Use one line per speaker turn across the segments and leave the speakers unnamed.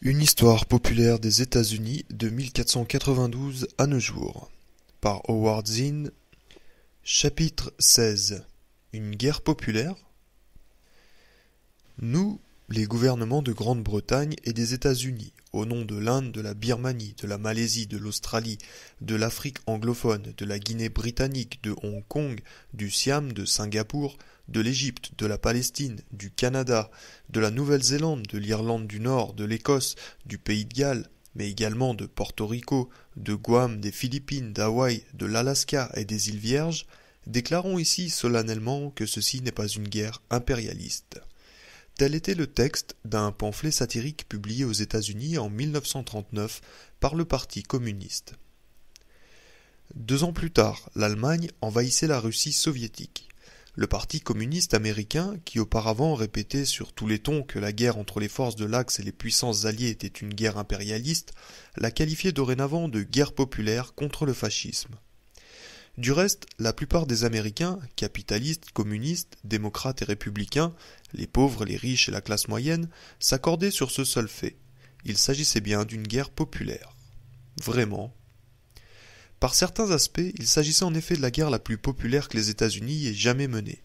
Une histoire populaire des États-Unis de 1492 à nos jours, par Howard Zinn. Chapitre 16. Une guerre populaire. Nous, les gouvernements de Grande-Bretagne et des États-Unis, au nom de l'Inde, de la Birmanie, de la Malaisie, de l'Australie, de l'Afrique anglophone, de la Guinée britannique, de Hong Kong, du Siam, de Singapour, de l'Égypte, de la Palestine, du Canada, de la Nouvelle-Zélande, de l'Irlande du Nord, de l'Écosse, du Pays de Galles, mais également de Porto Rico, de Guam, des Philippines, d'Hawaï, de l'Alaska et des îles Vierges, déclarons ici solennellement que ceci n'est pas une guerre impérialiste. Tel était le texte d'un pamphlet satirique publié aux États-Unis en 1939 par le Parti communiste. 2 ans plus tard, l'Allemagne envahissait la Russie soviétique. Le Parti communiste américain, qui auparavant répétait sur tous les tons que la guerre entre les forces de l'Axe et les puissances alliées était une guerre impérialiste, l'a qualifiée dorénavant de guerre populaire contre le fascisme. Du reste, la plupart des Américains, capitalistes, communistes, démocrates et républicains, les pauvres, les riches et la classe moyenne, s'accordaient sur ce seul fait. Il s'agissait bien d'une guerre populaire. Vraiment. Par certains aspects, il s'agissait en effet de la guerre la plus populaire que les États-Unis aient jamais menée.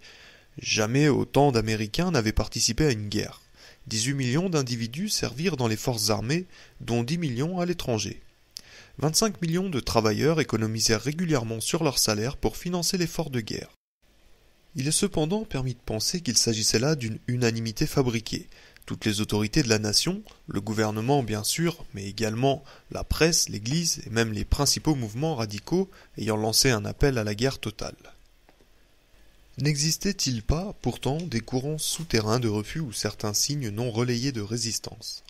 Jamais autant d'Américains n'avaient participé à une guerre. 18 millions d'individus servirent dans les forces armées, dont 10 millions à l'étranger. 25 millions de travailleurs économisèrent régulièrement sur leur salaire pour financer l'effort de guerre. Il est cependant permis de penser qu'il s'agissait là d'une unanimité fabriquée. Toutes les autorités de la nation, le gouvernement bien sûr, mais également la presse, l'Église et même les principaux mouvements radicaux ayant lancé un appel à la guerre totale. N'existait-il pas, pourtant, des courants souterrains de refus ou certains signes non relayés de résistance ?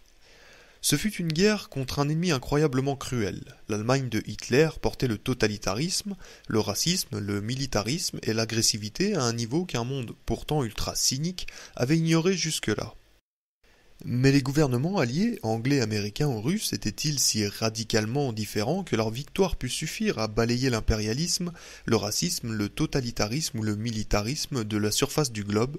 Ce fut une guerre contre un ennemi incroyablement cruel. L'Allemagne de Hitler portait le totalitarisme, le racisme, le militarisme et l'agressivité à un niveau qu'un monde pourtant ultra cynique avait ignoré jusque-là. Mais les gouvernements alliés, anglais, américains ou russes, étaient-ils si radicalement différents que leur victoire pût suffire à balayer l'impérialisme, le racisme, le totalitarisme ou le militarisme de la surface du globe ?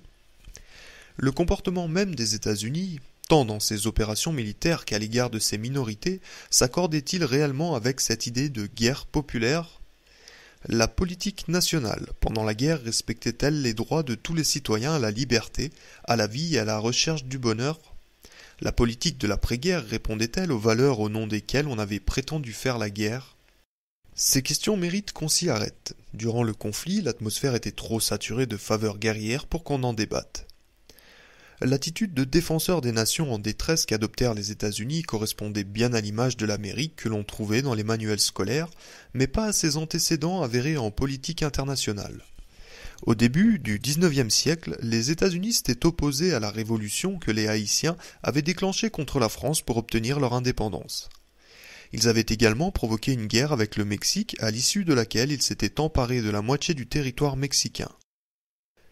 Le comportement même des États-Unis, tant dans ses opérations militaires qu'à l'égard de ses minorités, s'accordait-il réellement avec cette idée de guerre populaire ? La politique nationale, pendant la guerre, respectait-elle les droits de tous les citoyens à la liberté, à la vie et à la recherche du bonheur ? La politique de l'après-guerre répondait-elle aux valeurs au nom desquelles on avait prétendu faire la guerre ? Ces questions méritent qu'on s'y arrête. Durant le conflit, l'atmosphère était trop saturée de faveurs guerrières pour qu'on en débatte. L'attitude de défenseurs des nations en détresse qu'adoptèrent les États-Unis correspondait bien à l'image de l'Amérique que l'on trouvait dans les manuels scolaires, mais pas à ses antécédents avérés en politique internationale. Au début du XIXe siècle, les États-Unis s'étaient opposés à la révolution que les Haïtiens avaient déclenchée contre la France pour obtenir leur indépendance. Ils avaient également provoqué une guerre avec le Mexique, à l'issue de laquelle ils s'étaient emparés de la moitié du territoire mexicain.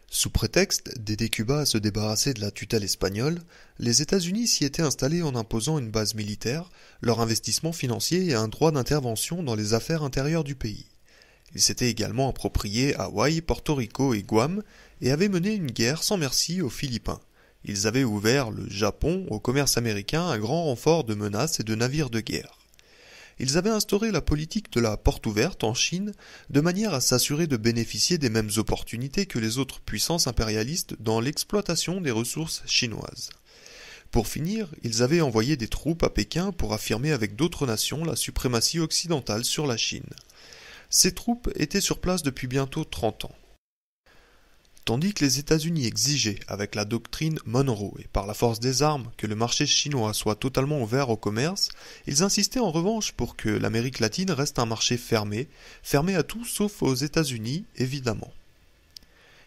Sous prétexte d'aider Cuba à se débarrasser de la tutelle espagnole, les États-Unis s'y étaient installés en imposant une base militaire, leur investissement financier et un droit d'intervention dans les affaires intérieures du pays. Ils s'étaient également appropriés Hawaï, Porto Rico et Guam et avaient mené une guerre sans merci aux Philippins. Ils avaient ouvert le Japon au commerce américain à grand renfort de menaces et de navires de guerre. Ils avaient instauré la politique de la porte ouverte en Chine de manière à s'assurer de bénéficier des mêmes opportunités que les autres puissances impérialistes dans l'exploitation des ressources chinoises. Pour finir, ils avaient envoyé des troupes à Pékin pour affirmer avec d'autres nations la suprématie occidentale sur la Chine. Ces troupes étaient sur place depuis bientôt 30 ans. Tandis que les États-Unis exigeaient, avec la doctrine Monroe et par la force des armes, que le marché chinois soit totalement ouvert au commerce, ils insistaient en revanche pour que l'Amérique latine reste un marché fermé à tout sauf aux États-Unis, évidemment.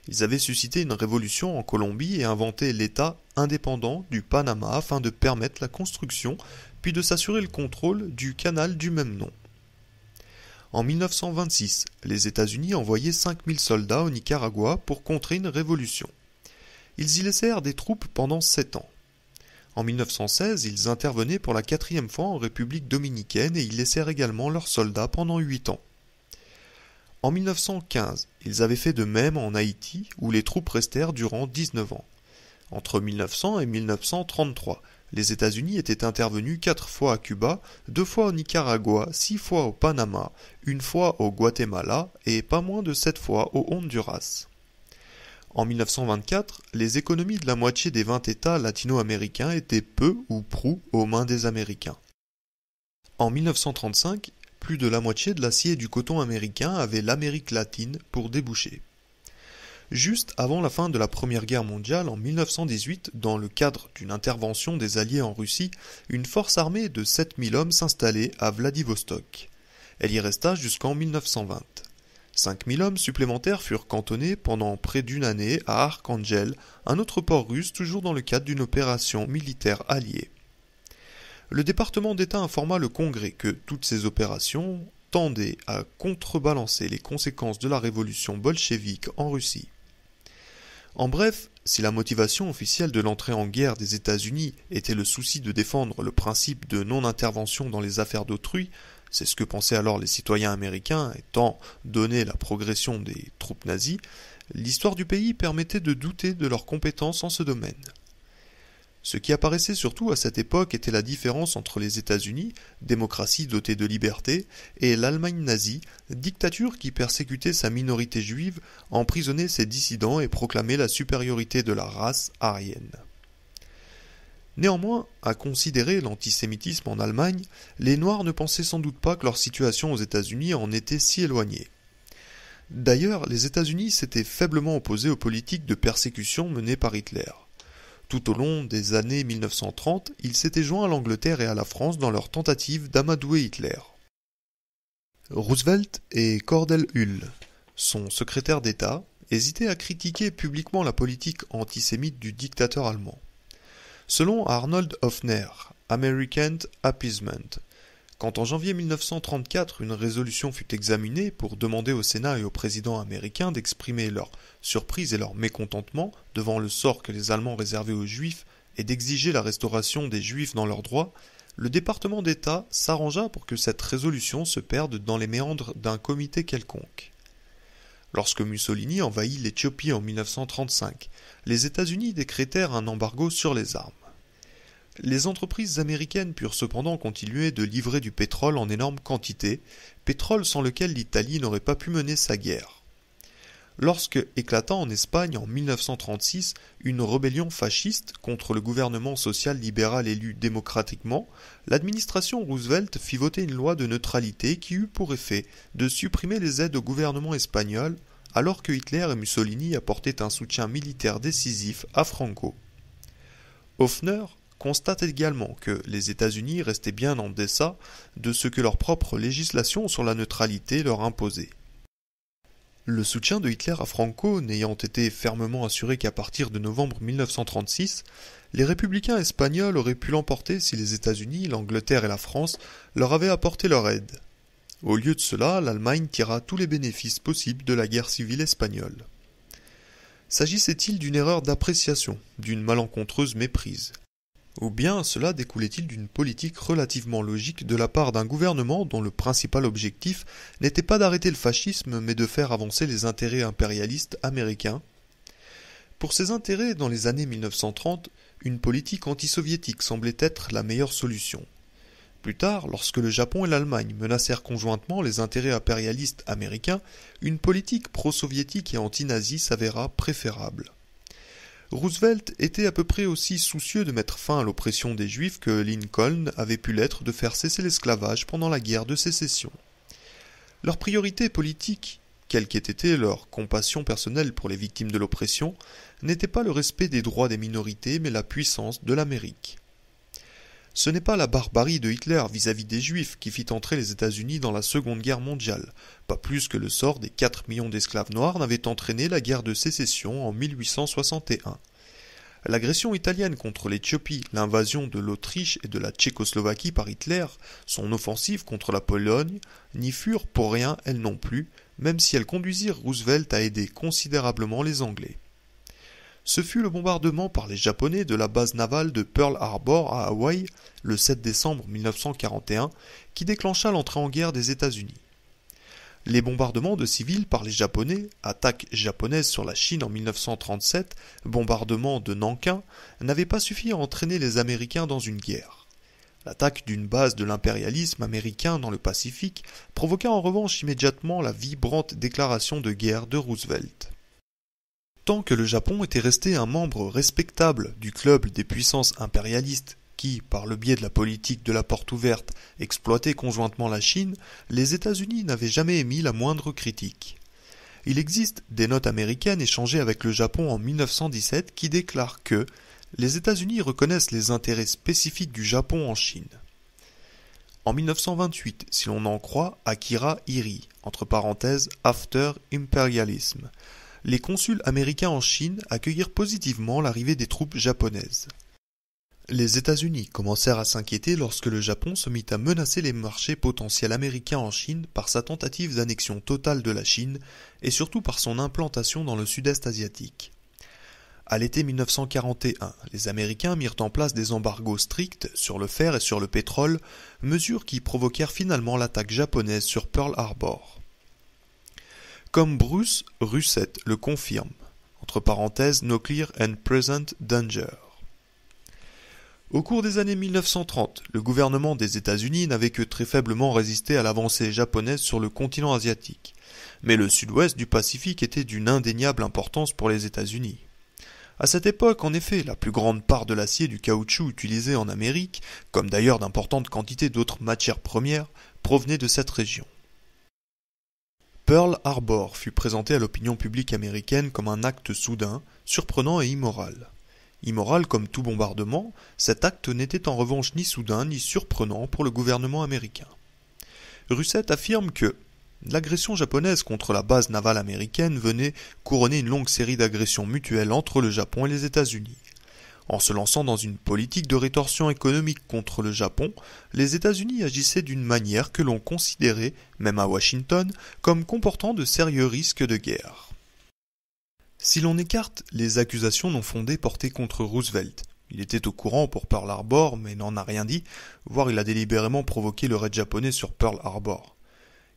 Ils avaient suscité une révolution en Colombie et inventé l'État indépendant du Panama afin de permettre la construction, puis de s'assurer le contrôle du canal du même nom. En 1926, les États-Unis envoyaient 5000 soldats au Nicaragua pour contrer une révolution. Ils y laissèrent des troupes pendant 7 ans. En 1916, ils intervenaient pour la 4e fois en République dominicaine et y laissèrent également leurs soldats pendant 8 ans. En 1915, ils avaient fait de même en Haïti où les troupes restèrent durant 19 ans. Entre 1900 et 1933, Les États-Unis étaient intervenus 4 fois à Cuba, 2 fois au Nicaragua, 6 fois au Panama, 1 fois au Guatemala et pas moins de 7 fois au Honduras. En 1924, les économies de la moitié des 20 États latino-américains étaient peu ou prou aux mains des Américains. En 1935, plus de la moitié de l'acier et du coton américain avait l'Amérique latine pour déboucher. Juste avant la fin de la Première Guerre mondiale, en 1918, dans le cadre d'une intervention des Alliés en Russie, une force armée de 7000 hommes s'installait à Vladivostok. Elle y resta jusqu'en 1920. 5000 hommes supplémentaires furent cantonnés pendant près d'une année à Arkhangel, un autre port russe toujours dans le cadre d'une opération militaire alliée. Le département d'État informa le Congrès que toutes ces opérations tendaient à contrebalancer les conséquences de la révolution bolchevique en Russie. En bref, si la motivation officielle de l'entrée en guerre des États-Unis était le souci de défendre le principe de non-intervention dans les affaires d'autrui, c'est ce que pensaient alors les citoyens américains, étant donné la progression des troupes nazies, l'histoire du pays permettait de douter de leurs compétences en ce domaine. Ce qui apparaissait surtout à cette époque était la différence entre les États-Unis, démocratie dotée de liberté, et l'Allemagne nazie, dictature qui persécutait sa minorité juive, emprisonnait ses dissidents et proclamait la supériorité de la race aryenne. Néanmoins, à considérer l'antisémitisme en Allemagne, les Noirs ne pensaient sans doute pas que leur situation aux États-Unis en était si éloignée. D'ailleurs, les États-Unis s'étaient faiblement opposés aux politiques de persécution menées par Hitler. Tout au long des années 1930, ils s'étaient joints à l'Angleterre et à la France dans leur tentative d'amadouer Hitler. Roosevelt et Cordell Hull, son secrétaire d'État, hésitaient à critiquer publiquement la politique antisémite du dictateur allemand. Selon Arnold Hofner, American Appeasement, quand en janvier 1934 une résolution fut examinée pour demander au Sénat et au président américain d'exprimer leur surprise et leur mécontentement devant le sort que les Allemands réservaient aux Juifs et d'exiger la restauration des Juifs dans leurs droits, le département d'État s'arrangea pour que cette résolution se perde dans les méandres d'un comité quelconque. Lorsque Mussolini envahit l'Éthiopie en 1935, les États-Unis décrétèrent un embargo sur les armes. Les entreprises américaines purent cependant continuer de livrer du pétrole en énorme quantité, pétrole sans lequel l'Italie n'aurait pas pu mener sa guerre. Lorsque éclata en Espagne en 1936 une rébellion fasciste contre le gouvernement social-libéral élu démocratiquement, l'administration Roosevelt fit voter une loi de neutralité qui eut pour effet de supprimer les aides au gouvernement espagnol, alors que Hitler et Mussolini apportaient un soutien militaire décisif à Franco. Hofner constate également que les États-Unis restaient bien en deçà de ce que leur propre législation sur la neutralité leur imposait. Le soutien de Hitler à Franco n'ayant été fermement assuré qu'à partir de novembre 1936, les républicains espagnols auraient pu l'emporter si les États-Unis, l'Angleterre et la France leur avaient apporté leur aide. Au lieu de cela, l'Allemagne tira tous les bénéfices possibles de la guerre civile espagnole. S'agissait-il d'une erreur d'appréciation, d'une malencontreuse méprise ? Ou bien cela découlait-il d'une politique relativement logique de la part d'un gouvernement dont le principal objectif n'était pas d'arrêter le fascisme mais de faire avancer les intérêts impérialistes américains ? Pour ces intérêts, dans les années 1930, une politique anti-soviétique semblait être la meilleure solution. Plus tard, lorsque le Japon et l'Allemagne menacèrent conjointement les intérêts impérialistes américains, une politique pro-soviétique et anti-nazie s'avéra préférable. Roosevelt était à peu près aussi soucieux de mettre fin à l'oppression des Juifs que Lincoln avait pu l'être de faire cesser l'esclavage pendant la guerre de sécession. Leur priorité politique, quelle qu'ait été leur compassion personnelle pour les victimes de l'oppression, n'était pas le respect des droits des minorités mais la puissance de l'Amérique. Ce n'est pas la barbarie de Hitler vis-à-vis des Juifs qui fit entrer les États-Unis dans la Seconde Guerre mondiale, pas plus que le sort des 4 millions d'esclaves noirs n'avait entraîné la guerre de sécession en 1861. L'agression italienne contre l'Éthiopie, l'invasion de l'Autriche et de la Tchécoslovaquie par Hitler, son offensive contre la Pologne, n'y furent pour rien elles non plus, même si elles conduisirent Roosevelt à aider considérablement les Anglais. Ce fut le bombardement par les Japonais de la base navale de Pearl Harbor à Hawaï, le 7 décembre 1941, qui déclencha l'entrée en guerre des États-Unis. Les bombardements de civils par les Japonais, attaque japonaise sur la Chine en 1937, bombardement de Nankin, n'avaient pas suffi à entraîner les Américains dans une guerre. L'attaque d'une base de l'impérialisme américain dans le Pacifique provoqua en revanche immédiatement la vibrante déclaration de guerre de Roosevelt. Tant que le Japon était resté un membre respectable du club des puissances impérialistes qui, par le biais de la politique de la porte ouverte, exploitaient conjointement la Chine, les États-Unis n'avaient jamais émis la moindre critique. Il existe des notes américaines échangées avec le Japon en 1917 qui déclarent que les États-Unis reconnaissent les intérêts spécifiques du Japon en Chine. En 1928, si l'on en croit Akira Iri, entre parenthèses After Imperialism, les consuls américains en Chine accueillirent positivement l'arrivée des troupes japonaises. Les États-Unis commencèrent à s'inquiéter lorsque le Japon se mit à menacer les marchés potentiels américains en Chine par sa tentative d'annexion totale de la Chine et surtout par son implantation dans le sud-est asiatique. À l'été 1941, les Américains mirent en place des embargos stricts sur le fer et sur le pétrole, mesures qui provoquèrent finalement l'attaque japonaise sur Pearl Harbor. Comme Bruce Russett le confirme, entre parenthèses No Clear and Present Danger. Au cours des années 1930, le gouvernement des États-Unis n'avait que très faiblement résisté à l'avancée japonaise sur le continent asiatique, mais le sud-ouest du Pacifique était d'une indéniable importance pour les États-Unis. À cette époque, en effet, la plus grande part de l'acier et du caoutchouc utilisé en Amérique, comme d'ailleurs d'importantes quantités d'autres matières premières, provenaient de cette région. Pearl Harbor fut présenté à l'opinion publique américaine comme un acte soudain, surprenant et immoral. Immoral comme tout bombardement, cet acte n'était en revanche ni soudain ni surprenant pour le gouvernement américain. Russett affirme que l'agression japonaise contre la base navale américaine venait couronner une longue série d'agressions mutuelles entre le Japon et les États-Unis. En se lançant dans une politique de rétorsion économique contre le Japon, les États-Unis agissaient d'une manière que l'on considérait, même à Washington, comme comportant de sérieux risques de guerre. Si l'on écarte les accusations non fondées portées contre Roosevelt, il était au courant pour Pearl Harbor mais n'en a rien dit, voire il a délibérément provoqué le raid japonais sur Pearl Harbor.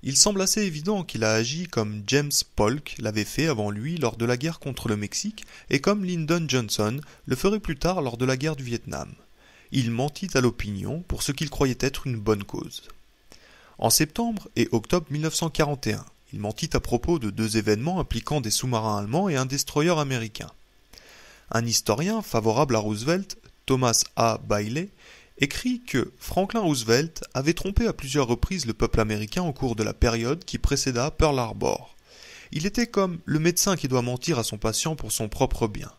Il semble assez évident qu'il a agi comme James Polk l'avait fait avant lui lors de la guerre contre le Mexique et comme Lyndon Johnson le ferait plus tard lors de la guerre du Vietnam. Il mentit à l'opinion pour ce qu'il croyait être une bonne cause. En septembre et octobre 1941, il mentit à propos de deux événements impliquant des sous-marins allemands et un destroyer américain. Un historien favorable à Roosevelt, Thomas A. Bailey, écrit que Franklin Roosevelt avait trompé à plusieurs reprises le peuple américain au cours de la période qui précéda Pearl Harbor. Il était comme le médecin qui doit mentir à son patient pour son propre bien,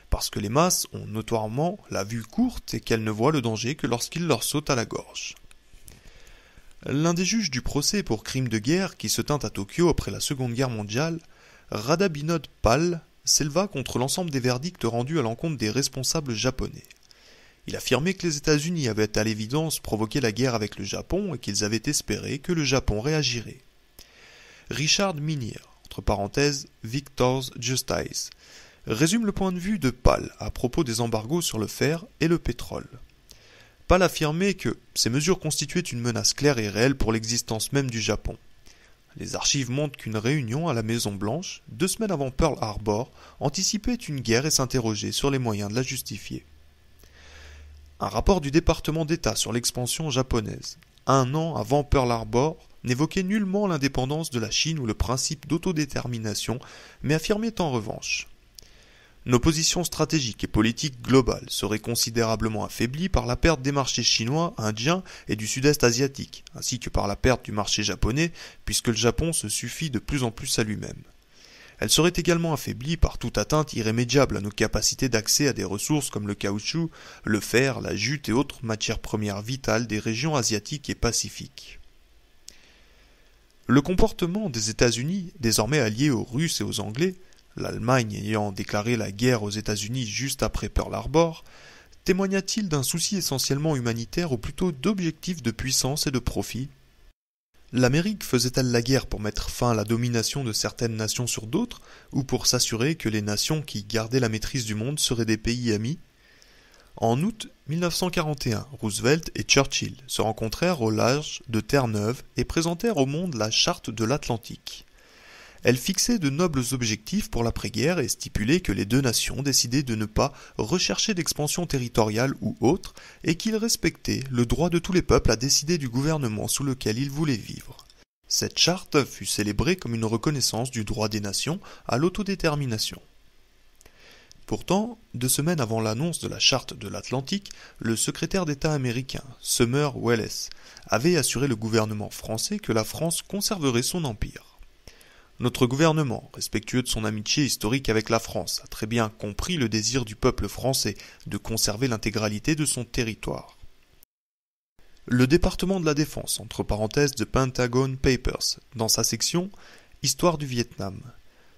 parce que les masses ont notoirement la vue courte et qu'elles ne voient le danger que lorsqu'il leur saute à la gorge. L'un des juges du procès pour crime de guerre qui se tint à Tokyo après la Seconde Guerre mondiale, Radha Binod Pal, s'éleva contre l'ensemble des verdicts rendus à l'encontre des responsables japonais. Il affirmait que les États-Unis avaient à l'évidence provoqué la guerre avec le Japon et qu'ils avaient espéré que le Japon réagirait. Richard Minier, entre parenthèses Victor's Justice, résume le point de vue de Pal à propos des embargos sur le fer et le pétrole. Pal affirmait que ces mesures constituaient une menace claire et réelle pour l'existence même du Japon. Les archives montrent qu'une réunion à la Maison-Blanche, 2 semaines avant Pearl Harbor, anticipait une guerre et s'interrogeait sur les moyens de la justifier. Un rapport du département d'État sur l'expansion japonaise, 1 an avant Pearl Harbor, n'évoquait nullement l'indépendance de la Chine ou le principe d'autodétermination, mais affirmait en revanche: nos positions stratégiques et politiques globales seraient considérablement affaiblies par la perte des marchés chinois, indiens et du sud-est asiatique, ainsi que par la perte du marché japonais, puisque le Japon se suffit de plus en plus à lui-même. Elle serait également affaiblie par toute atteinte irrémédiable à nos capacités d'accès à des ressources comme le caoutchouc, le fer, la jute et autres matières premières vitales des régions asiatiques et pacifiques. Le comportement des États-Unis, désormais alliés aux Russes et aux Anglais, l'Allemagne ayant déclaré la guerre aux États-Unis juste après Pearl Harbor, témoigna-t-il d'un souci essentiellement humanitaire ou plutôt d'objectifs de puissance et de profit? L'Amérique faisait-elle la guerre pour mettre fin à la domination de certaines nations sur d'autres, ou pour s'assurer que les nations qui gardaient la maîtrise du monde seraient des pays amis? En août 1941, Roosevelt et Churchill se rencontrèrent au large de Terre-Neuve et présentèrent au monde la Charte de l'Atlantique. Elle fixait de nobles objectifs pour l'après-guerre et stipulait que les deux nations décidaient de ne pas rechercher d'expansion territoriale ou autre et qu'ils respectaient le droit de tous les peuples à décider du gouvernement sous lequel ils voulaient vivre. Cette charte fut célébrée comme une reconnaissance du droit des nations à l'autodétermination. Pourtant, 2 semaines avant l'annonce de la Charte de l'Atlantique, le secrétaire d'État américain, Sumner Welles, avait assuré le gouvernement français que la France conserverait son empire. Notre gouvernement, respectueux de son amitié historique avec la France, a très bien compris le désir du peuple français de conserver l'intégralité de son territoire. Le département de la Défense, entre parenthèses de Pentagon Papers, dans sa section « Histoire du Vietnam »,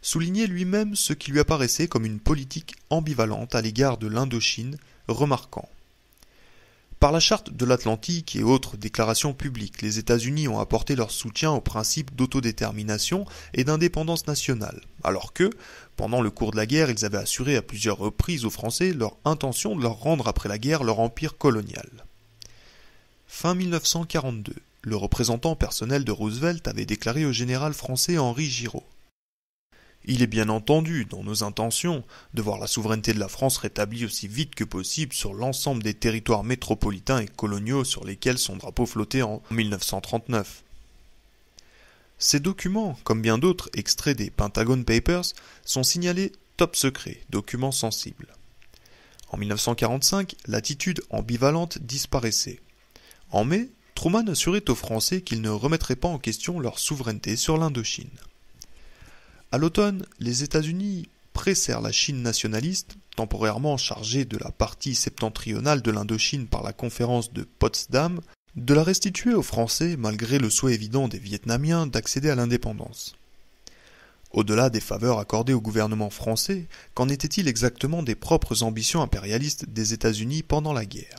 soulignait lui-même ce qui lui apparaissait comme une politique ambivalente à l'égard de l'Indochine, remarquant « Par la Charte de l'Atlantique et autres déclarations publiques, les États-Unis ont apporté leur soutien au principe d'autodétermination et d'indépendance nationale, alors que, pendant le cours de la guerre, ils avaient assuré à plusieurs reprises aux Français leur intention de leur rendre après la guerre leur empire colonial. » Fin 1942, le représentant personnel de Roosevelt avait déclaré au général français Henri Giraud: Il est bien entendu dans nos intentions de voir la souveraineté de la France rétablie aussi vite que possible sur l'ensemble des territoires métropolitains et coloniaux sur lesquels son drapeau flottait en 1939. Ces documents, comme bien d'autres extraits des Pentagon Papers, sont signalés top secret, documents sensibles. En 1945, l'attitude ambivalente disparaissait. En mai, Truman assurait aux Français qu'ils ne remettraient pas en question leur souveraineté sur l'Indochine. À l'automne, les États-Unis pressèrent la Chine nationaliste, temporairement chargée de la partie septentrionale de l'Indochine par la conférence de Potsdam, de la restituer aux Français malgré le souhait évident des Vietnamiens d'accéder à l'indépendance. Au-delà des faveurs accordées au gouvernement français, qu'en était-il exactement des propres ambitions impérialistes des États-Unis pendant la guerre ?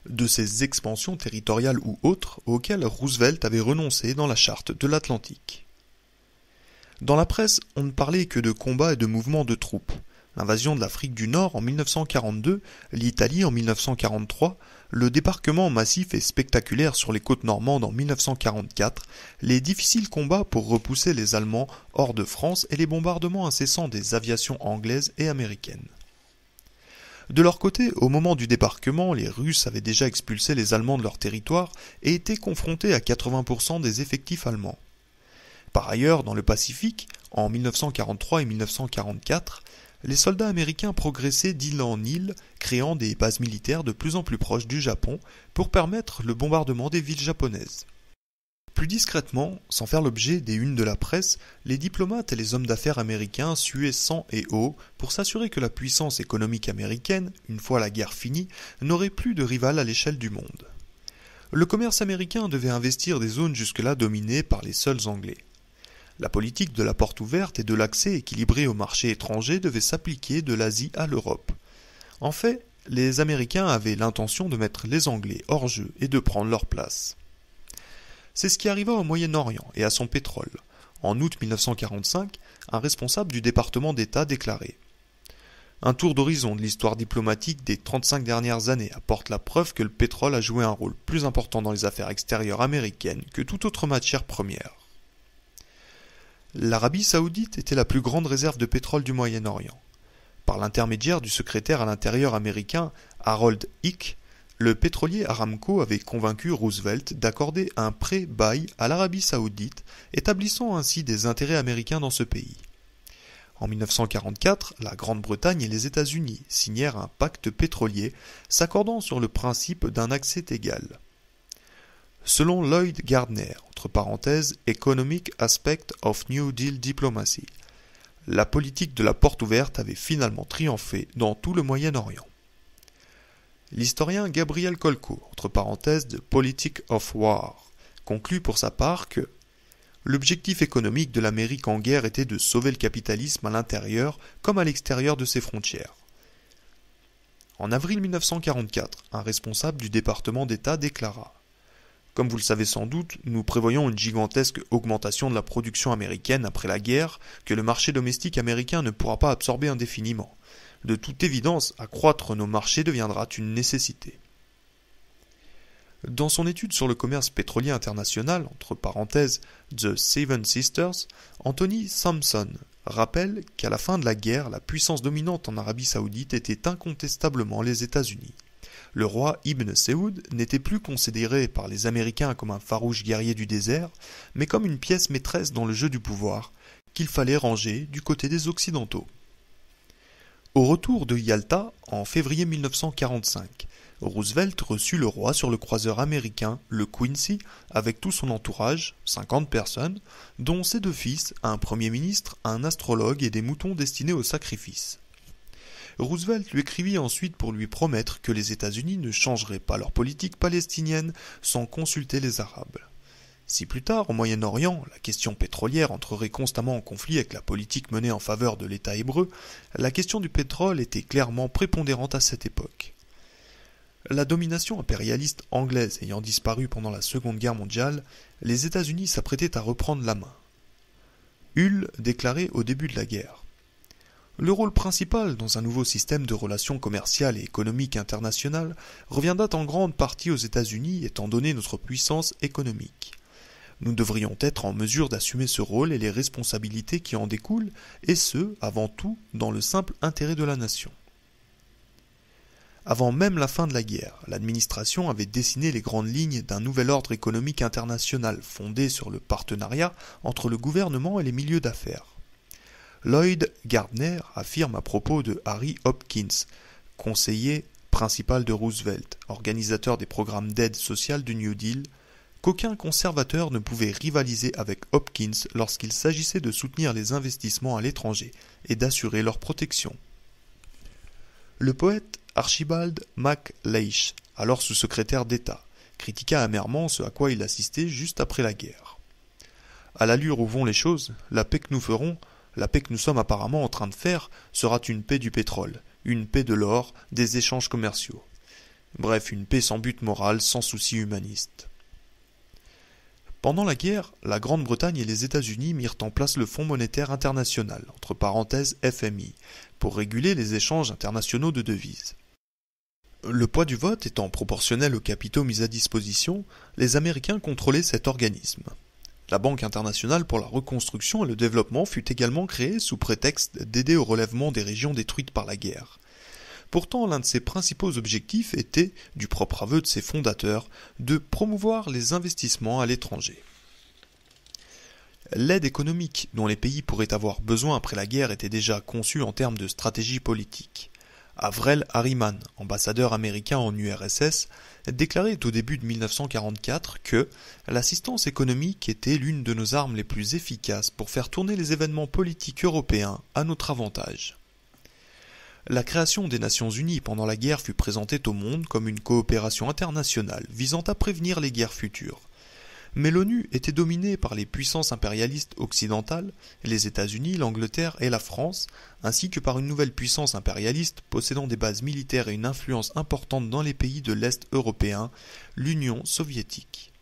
De ces expansions territoriales ou autres auxquelles Roosevelt avait renoncé dans la Charte de l'Atlantique. Dans la presse, on ne parlait que de combats et de mouvements de troupes. L'invasion de l'Afrique du Nord en 1942, l'Italie en 1943, le débarquement massif et spectaculaire sur les côtes normandes en 1944, les difficiles combats pour repousser les Allemands hors de France et les bombardements incessants des aviations anglaises et américaines. De leur côté, au moment du débarquement, les Russes avaient déjà expulsé les Allemands de leur territoire et étaient confrontés à 80% des effectifs allemands. Par ailleurs, dans le Pacifique, en 1943 et 1944, les soldats américains progressaient d'île en île, créant des bases militaires de plus en plus proches du Japon pour permettre le bombardement des villes japonaises. Plus discrètement, sans faire l'objet des unes de la presse, les diplomates et les hommes d'affaires américains suaient sang et eau pour s'assurer que la puissance économique américaine, une fois la guerre finie, n'aurait plus de rival à l'échelle du monde. Le commerce américain devait investir des zones jusque-là dominées par les seuls Anglais. La politique de la porte ouverte et de l'accès équilibré au marché étranger devait s'appliquer de l'Asie à l'Europe. En fait, les Américains avaient l'intention de mettre les Anglais hors jeu et de prendre leur place. C'est ce qui arriva au Moyen-Orient et à son pétrole. En août 1945, un responsable du département d'État déclarait « Un tour d'horizon de l'histoire diplomatique des 35 dernières années apporte la preuve que le pétrole a joué un rôle plus important dans les affaires extérieures américaines que toute autre matière première. » L'Arabie saoudite était la plus grande réserve de pétrole du Moyen-Orient. Par l'intermédiaire du secrétaire à l'intérieur américain Harold Ick, le pétrolier Aramco avait convaincu Roosevelt d'accorder un prêt-bail à l'Arabie saoudite, établissant ainsi des intérêts américains dans ce pays. En 1944, la Grande-Bretagne et les États-Unis signèrent un pacte pétrolier s'accordant sur le principe d'un accès égal. Selon Lloyd Gardner, entre parenthèses « Economic Aspect of New Deal Diplomacy », la politique de la porte ouverte avait finalement triomphé dans tout le Moyen-Orient. L'historien Gabriel Kolko, entre parenthèses de Politics of War, conclut pour sa part que l'objectif économique de l'Amérique en guerre était de sauver le capitalisme à l'intérieur comme à l'extérieur de ses frontières. En avril 1944, un responsable du département d'État déclara « Comme vous le savez sans doute, nous prévoyons une gigantesque augmentation de la production américaine après la guerre que le marché domestique américain ne pourra pas absorber indéfiniment. De toute évidence, accroître nos marchés deviendra une nécessité. Dans son étude sur le commerce pétrolier international, entre parenthèses The Seven Sisters, Anthony Sampson rappelle qu'à la fin de la guerre, la puissance dominante en Arabie Saoudite était incontestablement les États-Unis. Le roi Ibn Saoud n'était plus considéré par les Américains comme un farouche guerrier du désert, mais comme une pièce maîtresse dans le jeu du pouvoir, qu'il fallait ranger du côté des Occidentaux. Au retour de Yalta, en février 1945, Roosevelt reçut le roi sur le croiseur américain, le Quincy, avec tout son entourage, 50 personnes, dont ses 2 fils, un premier ministre, un astrologue et des moutons destinés au sacrifice. Roosevelt lui écrivit ensuite pour lui promettre que les États-Unis ne changeraient pas leur politique palestinienne sans consulter les Arabes. Si plus tard, au Moyen-Orient, la question pétrolière entrerait constamment en conflit avec la politique menée en faveur de l'État hébreu, la question du pétrole était clairement prépondérante à cette époque. La domination impérialiste anglaise ayant disparu pendant la Seconde Guerre mondiale, les États-Unis s'apprêtaient à reprendre la main. Hull déclarait au début de la guerre: le rôle principal dans un nouveau système de relations commerciales et économiques internationales reviendra en grande partie aux États-Unis étant donné notre puissance économique. Nous devrions être en mesure d'assumer ce rôle et les responsabilités qui en découlent, et ce, avant tout, dans le simple intérêt de la nation. Avant même la fin de la guerre, l'administration avait dessiné les grandes lignes d'un nouvel ordre économique international fondé sur le partenariat entre le gouvernement et les milieux d'affaires. Lloyd Gardner affirme à propos de Harry Hopkins, conseiller principal de Roosevelt, organisateur des programmes d'aide sociale du New Deal, qu'aucun conservateur ne pouvait rivaliser avec Hopkins lorsqu'il s'agissait de soutenir les investissements à l'étranger et d'assurer leur protection. Le poète Archibald MacLeish, alors sous-secrétaire d'État, critiqua amèrement ce à quoi il assistait juste après la guerre. À l'allure où vont les choses, la paix que nous ferons, la paix que nous sommes apparemment en train de faire, sera une paix du pétrole, une paix de l'or, des échanges commerciaux. Bref, une paix sans but moral, sans souci humaniste. Pendant la guerre, la Grande-Bretagne et les États-Unis mirent en place le Fonds monétaire international, entre parenthèses FMI, pour réguler les échanges internationaux de devises. Le poids du vote étant proportionnel aux capitaux mis à disposition, les Américains contrôlaient cet organisme. La Banque internationale pour la reconstruction et le développement fut également créée sous prétexte d'aider au relèvement des régions détruites par la guerre. Pourtant, l'un de ses principaux objectifs était, du propre aveu de ses fondateurs, de promouvoir les investissements à l'étranger. L'aide économique dont les pays pourraient avoir besoin après la guerre était déjà conçue en termes de stratégie politique. Avril Harriman, ambassadeur américain en URSS, déclarait au début de 1944 que l'assistance économique était l'une de nos armes les plus efficaces pour faire tourner les événements politiques européens à notre avantage. La création des Nations Unies pendant la guerre fut présentée au monde comme une coopération internationale visant à prévenir les guerres futures. Mais l'ONU était dominée par les puissances impérialistes occidentales, les États-Unis, l'Angleterre et la France, ainsi que par une nouvelle puissance impérialiste possédant des bases militaires et une influence importante dans les pays de l'Est européen, l'Union soviétique.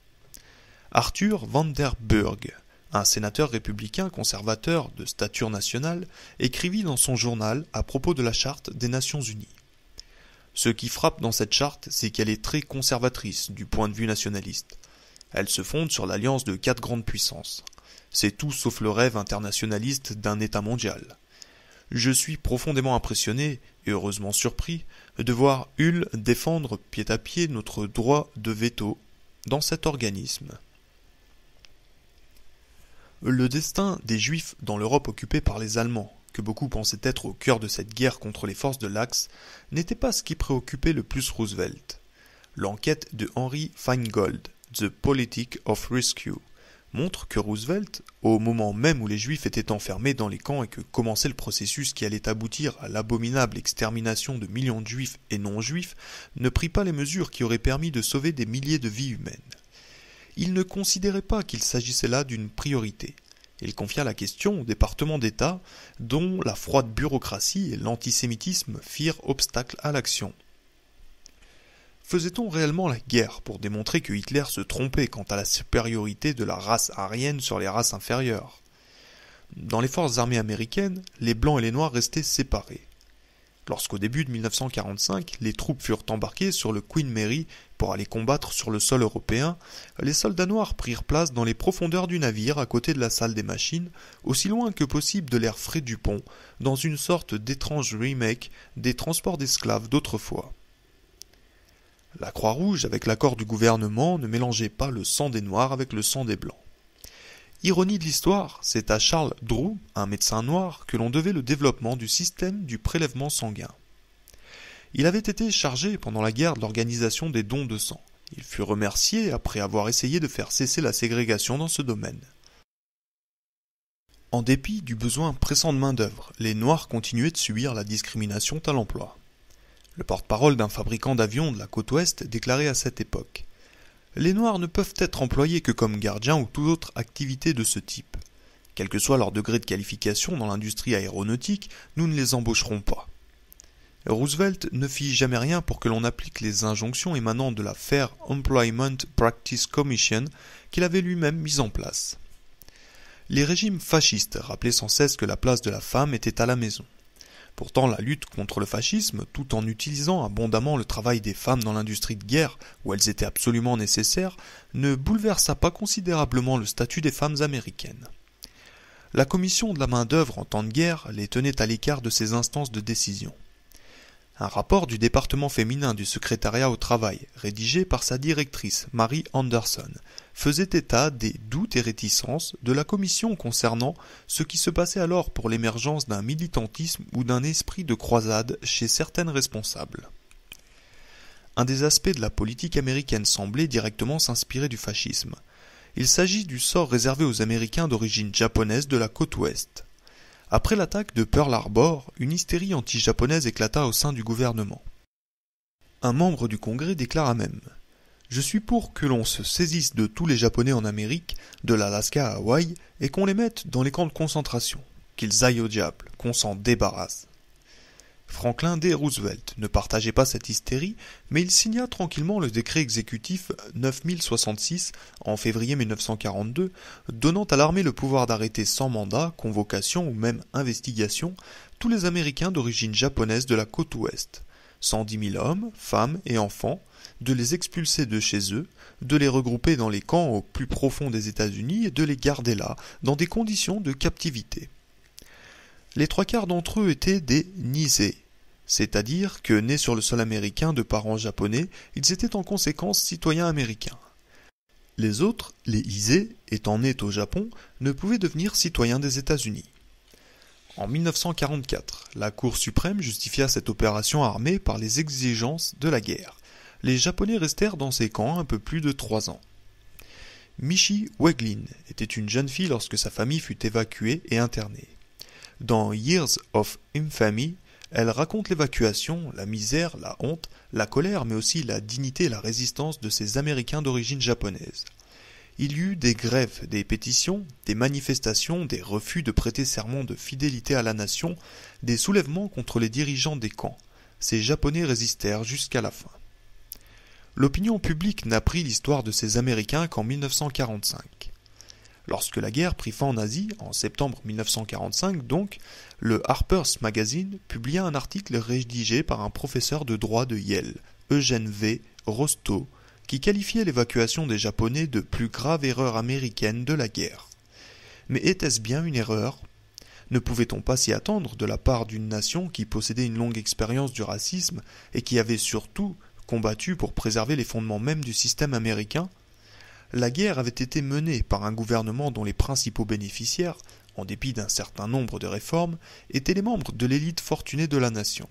Arthur Vanderburg, un sénateur républicain conservateur de stature nationale, écrivit dans son journal à propos de la Charte des Nations Unies. Ce qui frappe dans cette charte, c'est qu'elle est très conservatrice du point de vue nationaliste. Elle se fonde sur l'alliance de 4 grandes puissances. C'est tout sauf le rêve internationaliste d'un État mondial. Je suis profondément impressionné, et heureusement surpris, de voir Hull défendre pied à pied notre droit de veto dans cet organisme. Le destin des Juifs dans l'Europe occupée par les Allemands, que beaucoup pensaient être au cœur de cette guerre contre les forces de l'Axe, n'était pas ce qui préoccupait le plus Roosevelt. L'enquête de Henry Feingold, The Politic of Rescue, montre que Roosevelt, au moment même où les Juifs étaient enfermés dans les camps et que commençait le processus qui allait aboutir à l'abominable extermination de millions de Juifs et non-Juifs, ne prit pas les mesures qui auraient permis de sauver des milliers de vies humaines. Il ne considérait pas qu'il s'agissait là d'une priorité. Il confia la question au département d'État, dont la froide bureaucratie et l'antisémitisme firent obstacle à l'action. Faisait-on réellement la guerre pour démontrer que Hitler se trompait quant à la supériorité de la race aryenne sur les races inférieures? Dans les forces armées américaines, les blancs et les noirs restaient séparés. lorsqu'au début de 1945, les troupes furent embarquées sur le Queen Mary pour aller combattre sur le sol européen, les soldats noirs prirent place dans les profondeurs du navire à côté de la salle des machines, aussi loin que possible de l'air frais du pont, dans une sorte d'étrange remake des transports d'esclaves d'autrefois. La Croix-Rouge, avec l'accord du gouvernement, ne mélangeait pas le sang des Noirs avec le sang des Blancs. Ironie de l'histoire, c'est à Charles Drew, un médecin noir, que l'on devait le développement du système du prélèvement sanguin. Il avait été chargé pendant la guerre de l'organisation des dons de sang. Il fut remercié après avoir essayé de faire cesser la ségrégation dans ce domaine. En dépit du besoin pressant de main-d'œuvre, les Noirs continuaient de subir la discrimination à l'emploi. Le porte-parole d'un fabricant d'avions de la côte ouest déclarait à cette époque: les Noirs ne peuvent être employés que comme gardiens ou toute autre activité de ce type. Quel que soit leur degré de qualification dans l'industrie aéronautique, nous ne les embaucherons pas. Roosevelt ne fit jamais rien pour que l'on applique les injonctions émanant de la Fair Employment Practice Commission qu'il avait lui-même mise en place. Les régimes fascistes rappelaient sans cesse que la place de la femme était à la maison. Pourtant, la lutte contre le fascisme, tout en utilisant abondamment le travail des femmes dans l'industrie de guerre, où elles étaient absolument nécessaires, ne bouleversa pas considérablement le statut des femmes américaines. La commission de la main-d'œuvre en temps de guerre les tenait à l'écart de ces instances de décision. Un rapport du département féminin du secrétariat au travail, rédigé par sa directrice, Mary Anderson, faisait état des doutes et réticences de la commission concernant ce qui se passait alors pour l'émergence d'un militantisme ou d'un esprit de croisade chez certaines responsables. Un des aspects de la politique américaine semblait directement s'inspirer du fascisme. Il s'agit du sort réservé aux Américains d'origine japonaise de la côte ouest. Après l'attaque de Pearl Harbor, une hystérie anti-japonaise éclata au sein du gouvernement. Un membre du Congrès déclara même: « Je suis pour que l'on se saisisse de tous les Japonais en Amérique, de l'Alaska à Hawaï, et qu'on les mette dans les camps de concentration. Qu'ils aillent au diable, qu'on s'en débarrasse. » Franklin D. Roosevelt ne partageait pas cette hystérie, mais il signa tranquillement le décret exécutif 9066 en février 1942, donnant à l'armée le pouvoir d'arrêter sans mandat, convocation ou même investigation tous les Américains d'origine japonaise de la côte ouest, 110 000 hommes, femmes et enfants, de les expulser de chez eux, de les regrouper dans les camps au plus profond des États-Unis et de les garder là, dans des conditions de captivité. Les 3/4 d'entre eux étaient des Nisei, c'est-à-dire que, nés sur le sol américain de parents japonais, ils étaient en conséquence citoyens américains. Les autres, les Issei, étant nés au Japon, ne pouvaient devenir citoyens des États-Unis. En 1944, la Cour suprême justifia cette opération armée par les exigences de la guerre. Les Japonais restèrent dans ces camps un peu plus de 3 ans. Michi Weglin était une jeune fille lorsque sa famille fut évacuée et internée. Dans Years of Infamy, elle raconte l'évacuation, la misère, la honte, la colère, mais aussi la dignité et la résistance de ces Américains d'origine japonaise. Il y eut des grèves, des pétitions, des manifestations, des refus de prêter serment de fidélité à la nation, des soulèvements contre les dirigeants des camps. Ces Japonais résistèrent jusqu'à la fin. L'opinion publique n'apprit l'histoire de ces Américains qu'en 1945. Lorsque la guerre prit fin en Asie, en septembre 1945 donc, le Harper's Magazine publia un article rédigé par un professeur de droit de Yale, Eugene V. Rostow, qui qualifiait l'évacuation des Japonais de plus grave erreur américaine de la guerre. Mais était-ce bien une erreur ? Ne pouvait-on pas s'y attendre de la part d'une nation qui possédait une longue expérience du racisme et qui avait surtout combattu pour préserver les fondements même du système américain ? La guerre avait été menée par un gouvernement dont les principaux bénéficiaires, en dépit d'un certain nombre de réformes, étaient les membres de l'élite fortunée de la nation.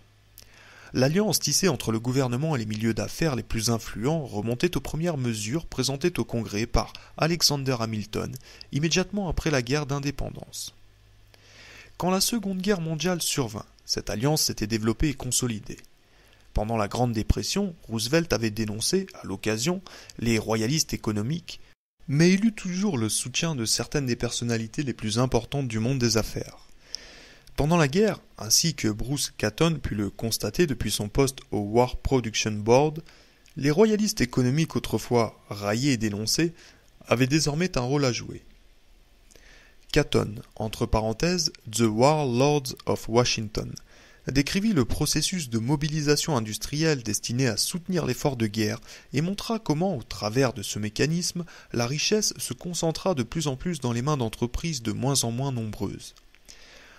L'alliance tissée entre le gouvernement et les milieux d'affaires les plus influents remontait aux premières mesures présentées au Congrès par Alexander Hamilton, immédiatement après la guerre d'indépendance. Quand la Seconde Guerre mondiale survint, cette alliance s'était développée et consolidée. Pendant la Grande Dépression, Roosevelt avait dénoncé, à l'occasion, les royalistes économiques, mais il eut toujours le soutien de certaines des personnalités les plus importantes du monde des affaires. Pendant la guerre, ainsi que Bruce Catton put le constater depuis son poste au War Production Board, les royalistes économiques autrefois raillés et dénoncés avaient désormais un rôle à jouer. Catton, entre parenthèses, The Warlords of Washington, décrivit le processus de mobilisation industrielle destiné à soutenir l'effort de guerre et montra comment, au travers de ce mécanisme, la richesse se concentra de plus en plus dans les mains d'entreprises de moins en moins nombreuses.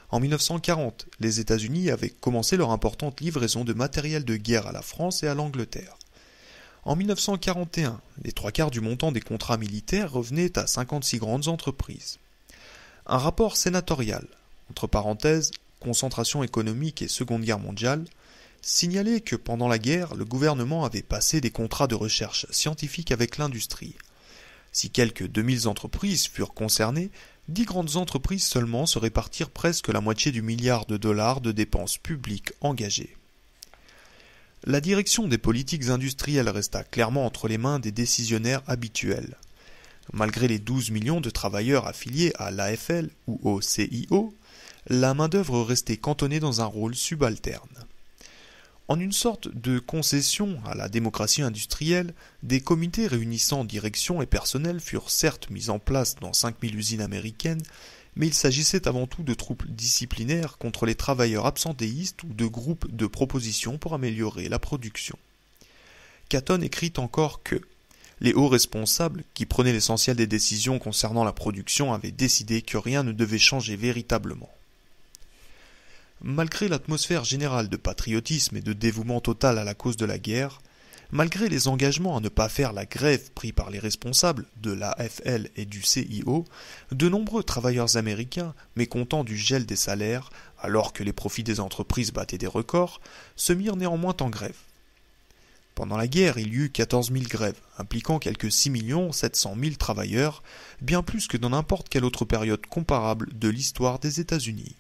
En 1940, les États-Unis avaient commencé leur importante livraison de matériel de guerre à la France et à l'Angleterre. En 1941, les 3/4 du montant des contrats militaires revenaient à 56 grandes entreprises. Un rapport sénatorial, entre parenthèses, concentration économique et Seconde Guerre mondiale, signalait que pendant la guerre, le gouvernement avait passé des contrats de recherche scientifique avec l'industrie. Si quelques 2000 entreprises furent concernées, 10 grandes entreprises seulement se répartirent presque la moitié du milliard de dollars de dépenses publiques engagées. La direction des politiques industrielles resta clairement entre les mains des décisionnaires habituels. Malgré les 12 millions de travailleurs affiliés à l'AFL ou au CIO, la main-d'œuvre restait cantonnée dans un rôle subalterne. En une sorte de concession à la démocratie industrielle, des comités réunissant direction et personnel furent certes mis en place dans 5000 usines américaines, mais il s'agissait avant tout de troupes disciplinaires contre les travailleurs absentéistes ou de groupes de propositions pour améliorer la production. Catton écrit encore que les hauts responsables, qui prenaient l'essentiel des décisions concernant la production, avaient décidé que rien ne devait changer véritablement. Malgré l'atmosphère générale de patriotisme et de dévouement total à la cause de la guerre, malgré les engagements à ne pas faire la grève pris par les responsables de l'AFL et du CIO, de nombreux travailleurs américains, mécontents du gel des salaires, alors que les profits des entreprises battaient des records, se mirent néanmoins en grève. Pendant la guerre, il y eut 14 000 grèves, impliquant quelques 6 700 000 travailleurs, bien plus que dans n'importe quelle autre période comparable de l'histoire des États-Unis.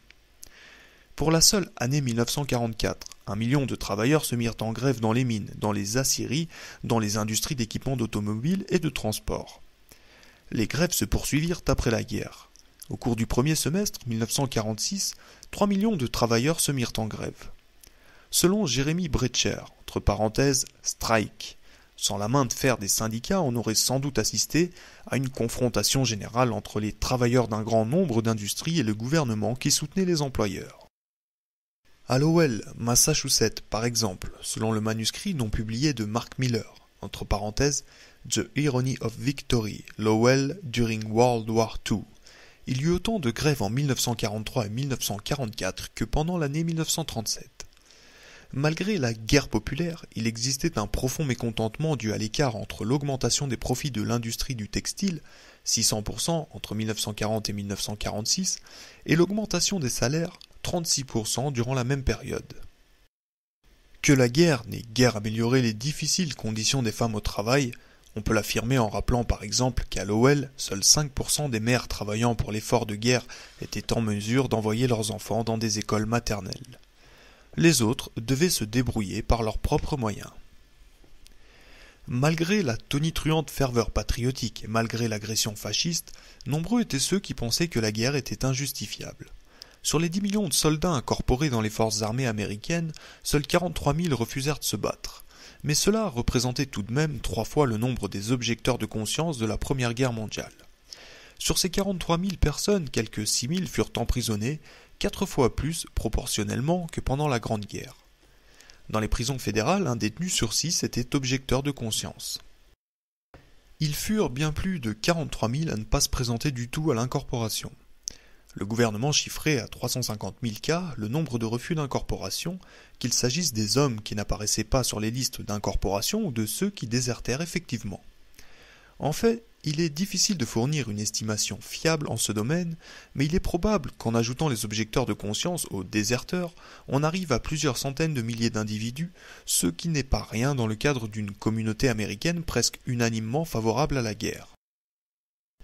Pour la seule année 1944, 1 million de travailleurs se mirent en grève dans les mines, dans les aciéries, dans les industries d'équipement d'automobile et de transport. Les grèves se poursuivirent après la guerre. Au cours du premier semestre 1946, 3 millions de travailleurs se mirent en grève. Selon Jeremy Brecher, entre parenthèses, strike, sans la main de fer des syndicats, on aurait sans doute assisté à une confrontation générale entre les travailleurs d'un grand nombre d'industries et le gouvernement qui soutenait les employeurs. À Lowell, Massachusetts, par exemple, selon le manuscrit non publié de Mark Miller, entre parenthèses, The Irony of Victory, Lowell during World War II, il y eut autant de grèves en 1943 et 1944 que pendant l'année 1937. Malgré la guerre populaire, il existait un profond mécontentement dû à l'écart entre l'augmentation des profits de l'industrie du textile, 600% entre 1940 et 1946, et l'augmentation des salaires, 36% durant la même période. Que la guerre n'ait guère amélioré les difficiles conditions des femmes au travail, on peut l'affirmer en rappelant par exemple qu'à Lowell, seuls 5% des mères travaillant pour l'effort de guerre étaient en mesure d'envoyer leurs enfants dans des écoles maternelles. Les autres devaient se débrouiller par leurs propres moyens. Malgré la tonitruante ferveur patriotique et malgré l'agression fasciste, nombreux étaient ceux qui pensaient que la guerre était injustifiable. Sur les 10 millions de soldats incorporés dans les forces armées américaines, seuls 43 000 refusèrent de se battre. Mais cela représentait tout de même 3 fois le nombre des objecteurs de conscience de la Première Guerre mondiale. Sur ces 43 000 personnes, quelques 6 000 furent emprisonnés, 4 fois plus proportionnellement que pendant la Grande Guerre. Dans les prisons fédérales, un détenu sur 6 était objecteur de conscience. Ils furent bien plus de 43 000 à ne pas se présenter du tout à l'incorporation. Le gouvernement chiffrait à 350 000 cas le nombre de refus d'incorporation, qu'il s'agisse des hommes qui n'apparaissaient pas sur les listes d'incorporation ou de ceux qui désertèrent effectivement. En fait, il est difficile de fournir une estimation fiable en ce domaine, mais il est probable qu'en ajoutant les objecteurs de conscience aux déserteurs, on arrive à plusieurs centaines de milliers d'individus, ce qui n'est pas rien dans le cadre d'une communauté américaine presque unanimement favorable à la guerre.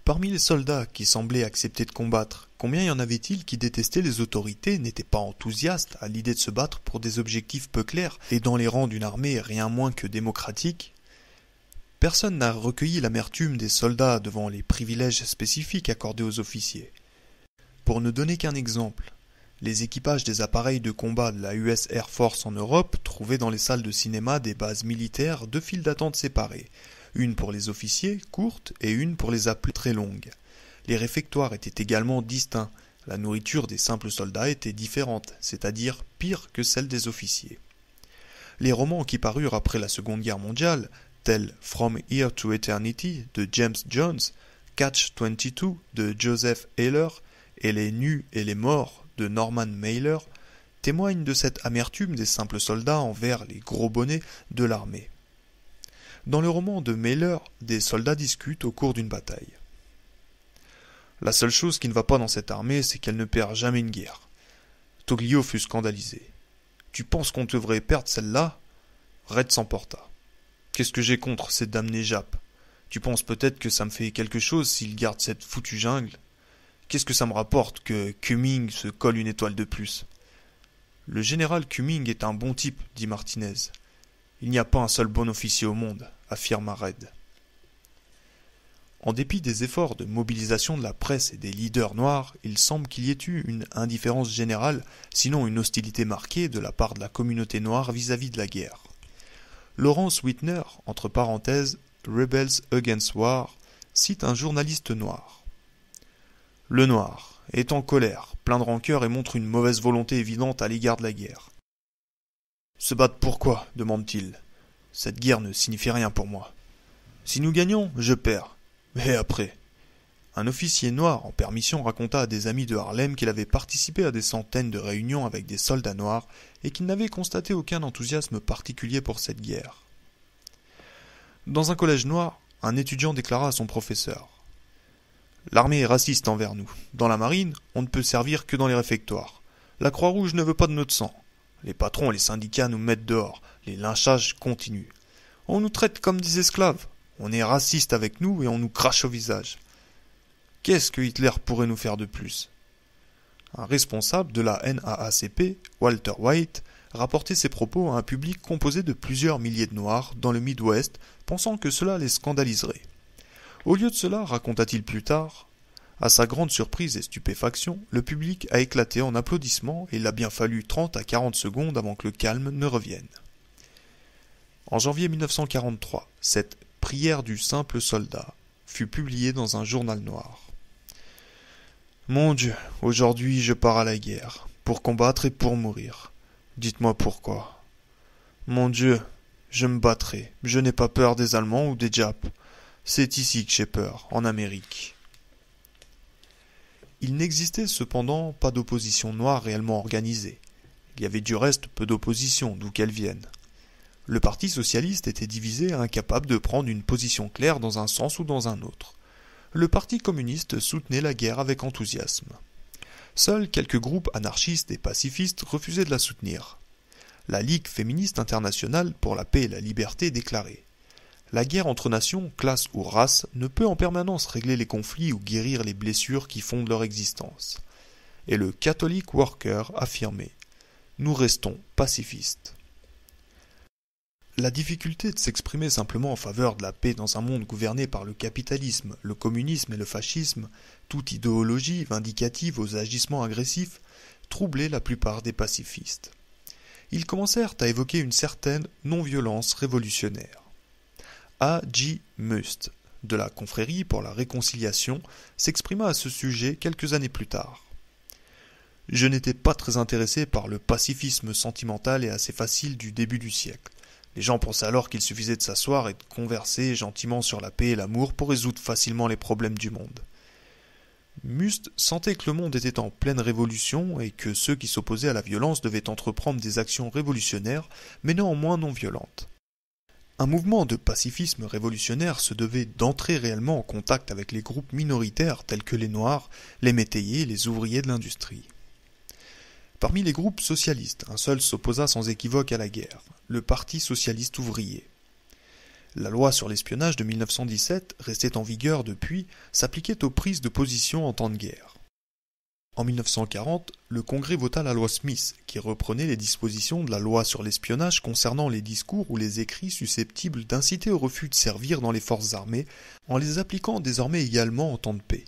Parmi les soldats qui semblaient accepter de combattre, combien y en avait-il qui détestaient les autorités, n'étaient pas enthousiastes à l'idée de se battre pour des objectifs peu clairs et dans les rangs d'une armée rien moins que démocratique? Personne n'a recueilli l'amertume des soldats devant les privilèges spécifiques accordés aux officiers. Pour ne donner qu'un exemple, les équipages des appareils de combat de la US Air Force en Europe trouvaient dans les salles de cinéma des bases militaires 2 files d'attente séparées, une pour les officiers, courte, et une pour les appelés très longues. Les réfectoires étaient également distincts, La nourriture des simples soldats était différente, c'est-à-dire pire que celle des officiers. Les romans qui parurent après la Seconde Guerre mondiale, tels From Here to Eternity de James Jones, Catch-22 de Joseph Heller et Les Nus et les Morts de Norman Mailer, témoignent de cette amertume des simples soldats envers les gros bonnets de l'armée. Dans le roman de Mailer, des soldats discutent au cours d'une bataille. La seule chose qui ne va pas dans cette armée, c'est qu'elle ne perd jamais une guerre. Toglio fut scandalisé. Tu penses qu'on devrait perdre celle-là? Red s'emporta. Qu'est-ce que j'ai contre cette damnée Jappe? Tu penses peut-être que ça me fait quelque chose s'il garde cette foutue jungle? Qu'est-ce que ça me rapporte que Cumming se colle une étoile de plus? Le général Cumming est un bon type, dit Martinez. Il n'y a pas un seul bon officier au monde, affirma Red. En dépit des efforts de mobilisation de la presse et des leaders noirs, il semble qu'il y ait eu une indifférence générale, sinon une hostilité marquée de la part de la communauté noire vis-à-vis de la guerre. Lawrence Whitner, entre parenthèses, Rebels Against War, cite un journaliste noir. Le noir est en colère, plein de rancœur et montre une mauvaise volonté évidente à l'égard de la guerre. Se battre pourquoi? Demande-t-il. Cette guerre ne signifie rien pour moi. Si nous gagnons, je perds. Mais après? Un officier noir en permission raconta à des amis de Harlem qu'il avait participé à des centaines de réunions avec des soldats noirs et qu'il n'avait constaté aucun enthousiasme particulier pour cette guerre. Dans un collège noir, un étudiant déclara à son professeur: « L'armée est raciste envers nous. Dans la marine, on ne peut servir que dans les réfectoires. La Croix-Rouge ne veut pas de notre sang. Les patrons et les syndicats nous mettent dehors. Les lynchages continuent. On nous traite comme des esclaves. On est raciste avec nous et on nous crache au visage. Qu'est-ce que Hitler pourrait nous faire de plus ?» Un responsable de la NAACP, Walter White, rapportait ces propos à un public composé de plusieurs milliers de Noirs dans le Midwest, pensant que cela les scandaliserait. Au lieu de cela, raconta-t-il plus tard, à sa grande surprise et stupéfaction, le public a éclaté en applaudissements et il a bien fallu 30 à 40 secondes avant que le calme ne revienne. En janvier 1943, cette « prière du simple soldat » fut publiée dans un journal noir. « Mon Dieu, aujourd'hui je pars à la guerre, pour combattre et pour mourir. Dites-moi pourquoi. Mon Dieu, je me battrai, je n'ai pas peur des Allemands ou des Japs. C'est ici que j'ai peur, en Amérique. » Il n'existait cependant pas d'opposition noire réellement organisée. Il y avait du reste peu d'opposition, d'où qu'elle vienne. Le Parti socialiste était divisé et incapable de prendre une position claire dans un sens ou dans un autre. Le Parti communiste soutenait la guerre avec enthousiasme. Seuls quelques groupes anarchistes et pacifistes refusaient de la soutenir. La Ligue féministe internationale pour la paix et la liberté déclarait: « La guerre entre nations, classes ou races ne peut en permanence régler les conflits ou guérir les blessures qui fondent leur existence. » Et le Catholic Worker affirmait: « Nous restons pacifistes. » La difficulté de s'exprimer simplement en faveur de la paix dans un monde gouverné par le capitalisme, le communisme et le fascisme, toute idéologie vindicative aux agissements agressifs, troublait la plupart des pacifistes. Ils commencèrent à évoquer une certaine non-violence révolutionnaire. A. G. Must, de la Confrérie pour la Réconciliation, s'exprima à ce sujet quelques années plus tard. « Je n'étais pas très intéressé par le pacifisme sentimental et assez facile du début du siècle. Les gens pensaient alors qu'il suffisait de s'asseoir et de converser gentiment sur la paix et l'amour pour résoudre facilement les problèmes du monde. » Must sentait que le monde était en pleine révolution et que ceux qui s'opposaient à la violence devaient entreprendre des actions révolutionnaires, mais néanmoins non violentes. Un mouvement de pacifisme révolutionnaire se devait d'entrer réellement en contact avec les groupes minoritaires tels que les Noirs, les métayers et les ouvriers de l'industrie. Parmi les groupes socialistes, un seul s'opposa sans équivoque à la guerre, le Parti socialiste ouvrier. La loi sur l'espionnage de 1917, restée en vigueur depuis, s'appliquait aux prises de position en temps de guerre. En 1940, le Congrès vota la loi Smith, qui reprenait les dispositions de la loi sur l'espionnage concernant les discours ou les écrits susceptibles d'inciter au refus de servir dans les forces armées, en les appliquant désormais également en temps de paix.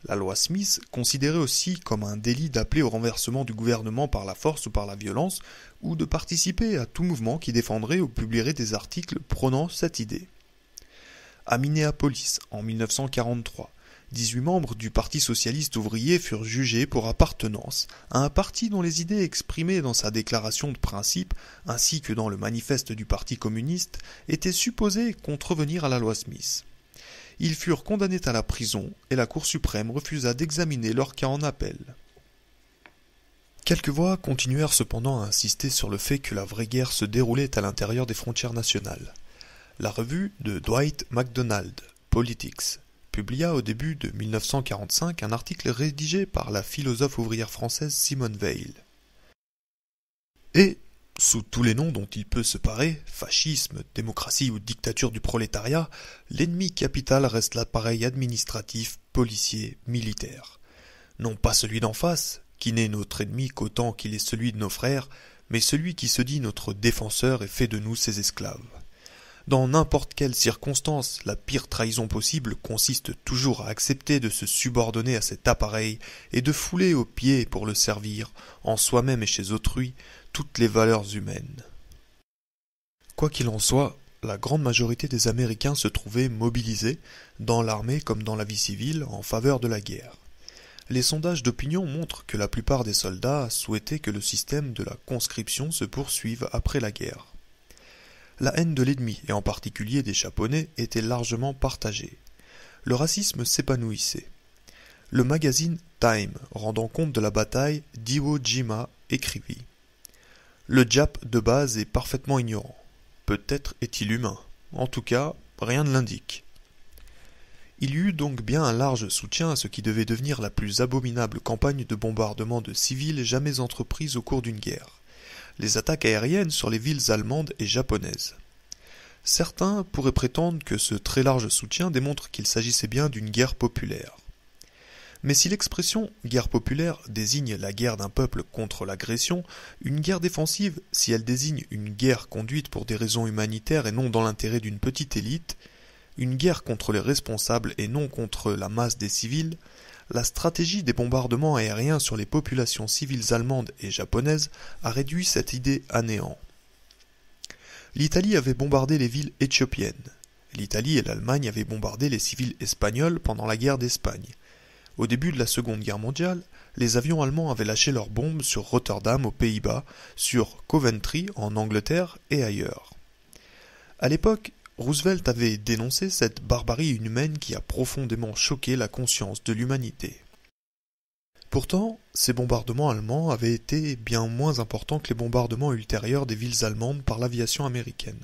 La loi Smith considérait aussi comme un délit d'appeler au renversement du gouvernement par la force ou par la violence, ou de participer à tout mouvement qui défendrait ou publierait des articles prônant cette idée. À Minneapolis, en 1943, 18 membres du Parti socialiste ouvrier furent jugés pour appartenance à un parti dont les idées exprimées dans sa déclaration de principe, ainsi que dans le manifeste du Parti communiste, étaient supposées contrevenir à la loi Smith. Ils furent condamnés à la prison et la Cour suprême refusa d'examiner leur cas en appel. Quelques voix continuèrent cependant à insister sur le fait que la vraie guerre se déroulait à l'intérieur des frontières nationales. La revue de Dwight MacDonald, Politics, publia au début de 1945 un article rédigé par la philosophe ouvrière française Simone Weil. Et, sous tous les noms dont il peut se parer, fascisme, démocratie ou dictature du prolétariat, l'ennemi capital reste l'appareil administratif, policier, militaire. Non pas celui d'en face, qui n'est notre ennemi qu'autant qu'il est celui de nos frères, mais celui qui se dit notre défenseur et fait de nous ses esclaves. Dans n'importe quelle circonstance, la pire trahison possible consiste toujours à accepter de se subordonner à cet appareil et de fouler aux pieds pour le servir, en soi-même et chez autrui, toutes les valeurs humaines. Quoi qu'il en soit, la grande majorité des Américains se trouvaient mobilisés, dans l'armée comme dans la vie civile, en faveur de la guerre. Les sondages d'opinion montrent que la plupart des soldats souhaitaient que le système de la conscription se poursuive après la guerre. La haine de l'ennemi, et en particulier des Japonais, était largement partagée. Le racisme s'épanouissait. Le magazine Time, rendant compte de la bataille d'Iwo Jima, écrivit « Le Jap de base est parfaitement ignorant. Peut-être est-il humain. En tout cas, rien ne l'indique. » Il y eut donc bien un large soutien à ce qui devait devenir la plus abominable campagne de bombardement de civils jamais entreprise au cours d'une guerre. Les attaques aériennes sur les villes allemandes et japonaises. Certains pourraient prétendre que ce très large soutien démontre qu'il s'agissait bien d'une guerre populaire. Mais si l'expression « guerre populaire » désigne la guerre d'un peuple contre l'agression, une guerre défensive, si elle désigne une guerre conduite pour des raisons humanitaires et non dans l'intérêt d'une petite élite, une guerre contre les responsables et non contre la masse des civils, la stratégie des bombardements aériens sur les populations civiles allemandes et japonaises a réduit cette idée à néant. L'Italie avait bombardé les villes éthiopiennes. L'Italie et l'Allemagne avaient bombardé les civils espagnols pendant la guerre d'Espagne. Au début de la Seconde Guerre mondiale, les avions allemands avaient lâché leurs bombes sur Rotterdam aux Pays-Bas, sur Coventry en Angleterre et ailleurs. À l'époque, Roosevelt avait dénoncé cette barbarie inhumaine qui a profondément choqué la conscience de l'humanité. Pourtant, ces bombardements allemands avaient été bien moins importants que les bombardements ultérieurs des villes allemandes par l'aviation américaine.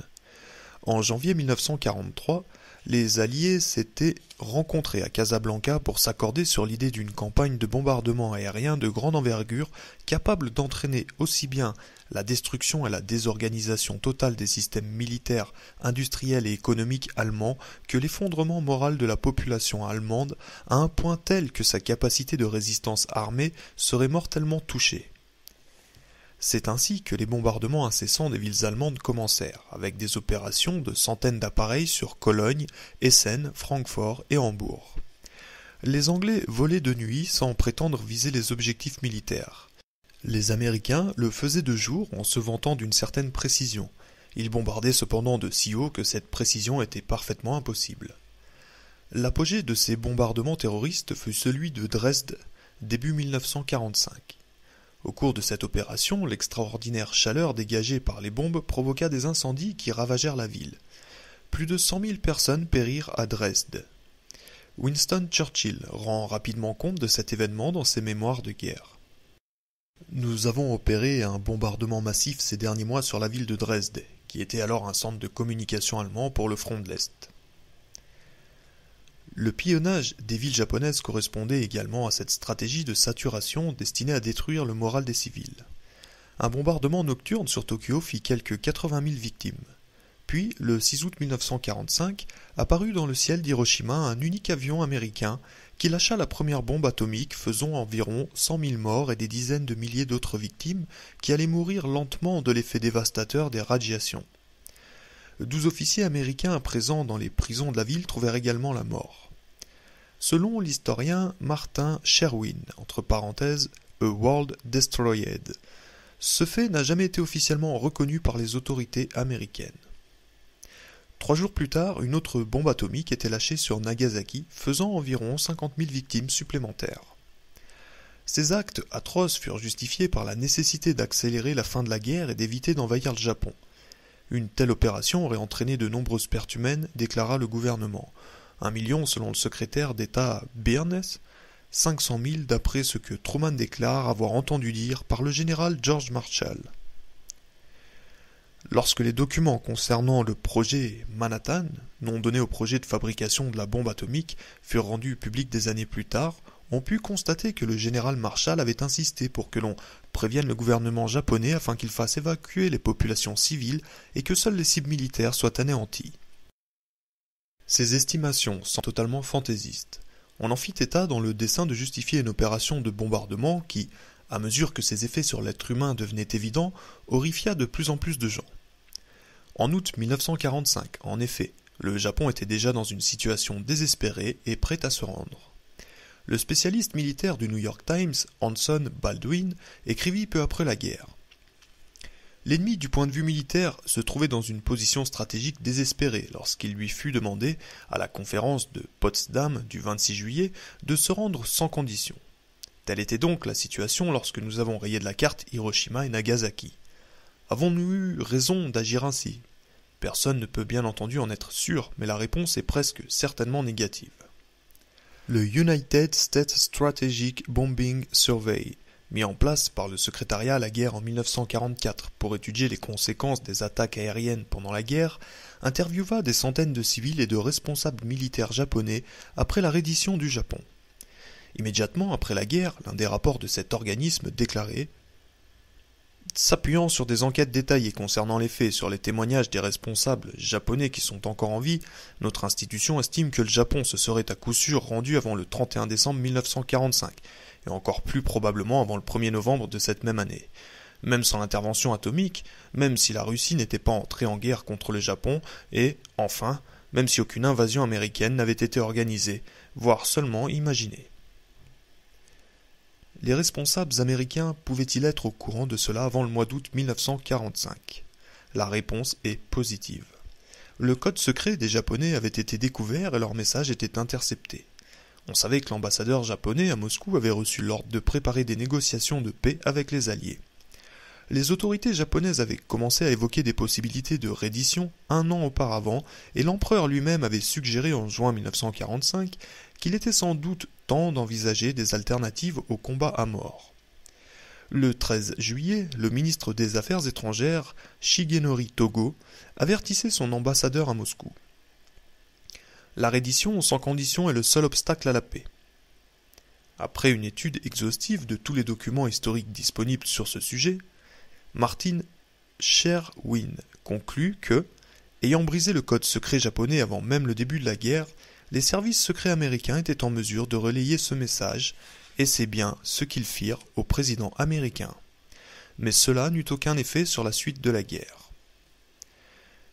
En janvier 1943, les Alliés s'étaient rencontrés à Casablanca pour s'accorder sur l'idée d'une campagne de bombardement aérien de grande envergure capable d'entraîner aussi bien la destruction et la désorganisation totale des systèmes militaires, industriels et économiques allemands que l'effondrement moral de la population allemande à un point tel que sa capacité de résistance armée serait mortellement touchée. C'est ainsi que les bombardements incessants des villes allemandes commencèrent, avec des opérations de centaines d'appareils sur Cologne, Essen, Francfort et Hambourg. Les Anglais volaient de nuit sans prétendre viser les objectifs militaires. Les Américains le faisaient de jour en se vantant d'une certaine précision. Ils bombardaient cependant de si haut que cette précision était parfaitement impossible. L'apogée de ces bombardements terroristes fut celui de Dresde, début 1945. Au cours de cette opération, l'extraordinaire chaleur dégagée par les bombes provoqua des incendies qui ravagèrent la ville. Plus de 100 000 personnes périrent à Dresde. Winston Churchill rend rapidement compte de cet événement dans ses mémoires de guerre. Nous avons opéré un bombardement massif ces derniers mois sur la ville de Dresde, qui était alors un centre de communication allemand pour le front de l'Est. Le pillonnage des villes japonaises correspondait également à cette stratégie de saturation destinée à détruire le moral des civils. Un bombardement nocturne sur Tokyo fit quelques 80 000 victimes. Puis, le 6 août 1945, apparut dans le ciel d'Hiroshima un unique avion américain qui lâcha la première bombe atomique faisant environ 100 000 morts et des dizaines de milliers d'autres victimes qui allaient mourir lentement de l'effet dévastateur des radiations. 12 officiers américains présents dans les prisons de la ville trouvèrent également la mort. Selon l'historien Martin Sherwin, entre parenthèses, A World Destroyed, ce fait n'a jamais été officiellement reconnu par les autorités américaines. 3 jours plus tard, une autre bombe atomique était lâchée sur Nagasaki, faisant environ 50 000 victimes supplémentaires. Ces actes atroces furent justifiés par la nécessité d'accélérer la fin de la guerre et d'éviter d'envahir le Japon. Une telle opération aurait entraîné de nombreuses pertes humaines, déclara le gouvernement. 1 million selon le secrétaire d'État Byrnes, 500 000 d'après ce que Truman déclare avoir entendu dire par le général George Marshall. Lorsque les documents concernant le projet Manhattan, nom donné au projet de fabrication de la bombe atomique, furent rendus publics des années plus tard, on put constater que le général Marshall avait insisté pour que l'on prévienne le gouvernement japonais afin qu'il fasse évacuer les populations civiles et que seules les cibles militaires soient anéanties. Ces estimations sont totalement fantaisistes. On en fit état dans le dessein de justifier une opération de bombardement qui, à mesure que ses effets sur l'être humain devenaient évidents, horrifia de plus en plus de gens. En août 1945, en effet, le Japon était déjà dans une situation désespérée et prêt à se rendre. Le spécialiste militaire du New York Times, Anson Baldwin, écrivit peu après la guerre. L'ennemi du point de vue militaire se trouvait dans une position stratégique désespérée lorsqu'il lui fut demandé, à la conférence de Potsdam du 26 juillet, de se rendre sans condition. Telle était donc la situation lorsque nous avons rayé de la carte Hiroshima et Nagasaki. Avons-nous eu raison d'agir ainsi? Personne ne peut bien entendu en être sûr, mais la réponse est presque certainement négative. Le United States Strategic Bombing Survey, mis en place par le secrétariat à la guerre en 1944 pour étudier les conséquences des attaques aériennes pendant la guerre, interviewa des centaines de civils et de responsables militaires japonais après la reddition du Japon. Immédiatement après la guerre, l'un des rapports de cet organisme déclarait « S'appuyant sur des enquêtes détaillées concernant les faits et sur les témoignages des responsables japonais qui sont encore en vie, notre institution estime que le Japon se serait à coup sûr rendu avant le 31 décembre 1945, et encore plus probablement avant le 1er novembre de cette même année. Même sans l'intervention atomique, même si la Russie n'était pas entrée en guerre contre le Japon, et, enfin, même si aucune invasion américaine n'avait été organisée, voire seulement imaginée. » Les responsables américains pouvaient-ils être au courant de cela avant le mois d'août 1945? La réponse est positive. Le code secret des Japonais avait été découvert et leur message était intercepté. On savait que l'ambassadeur japonais à Moscou avait reçu l'ordre de préparer des négociations de paix avec les Alliés. Les autorités japonaises avaient commencé à évoquer des possibilités de reddition 1 an auparavant et l'empereur lui-même avait suggéré en juin 1945 qu'il était sans doute temps d'envisager des alternatives au combat à mort. Le 13 juillet, le ministre des Affaires étrangères, Shigenori Togo, avertissait son ambassadeur à Moscou. La reddition sans condition est le seul obstacle à la paix. Après une étude exhaustive de tous les documents historiques disponibles sur ce sujet, Martin Sherwin conclut que, ayant brisé le code secret japonais avant même le début de la guerre, les services secrets américains étaient en mesure de relayer ce message, et c'est bien ce qu'ils firent au président américain. Mais cela n'eut aucun effet sur la suite de la guerre.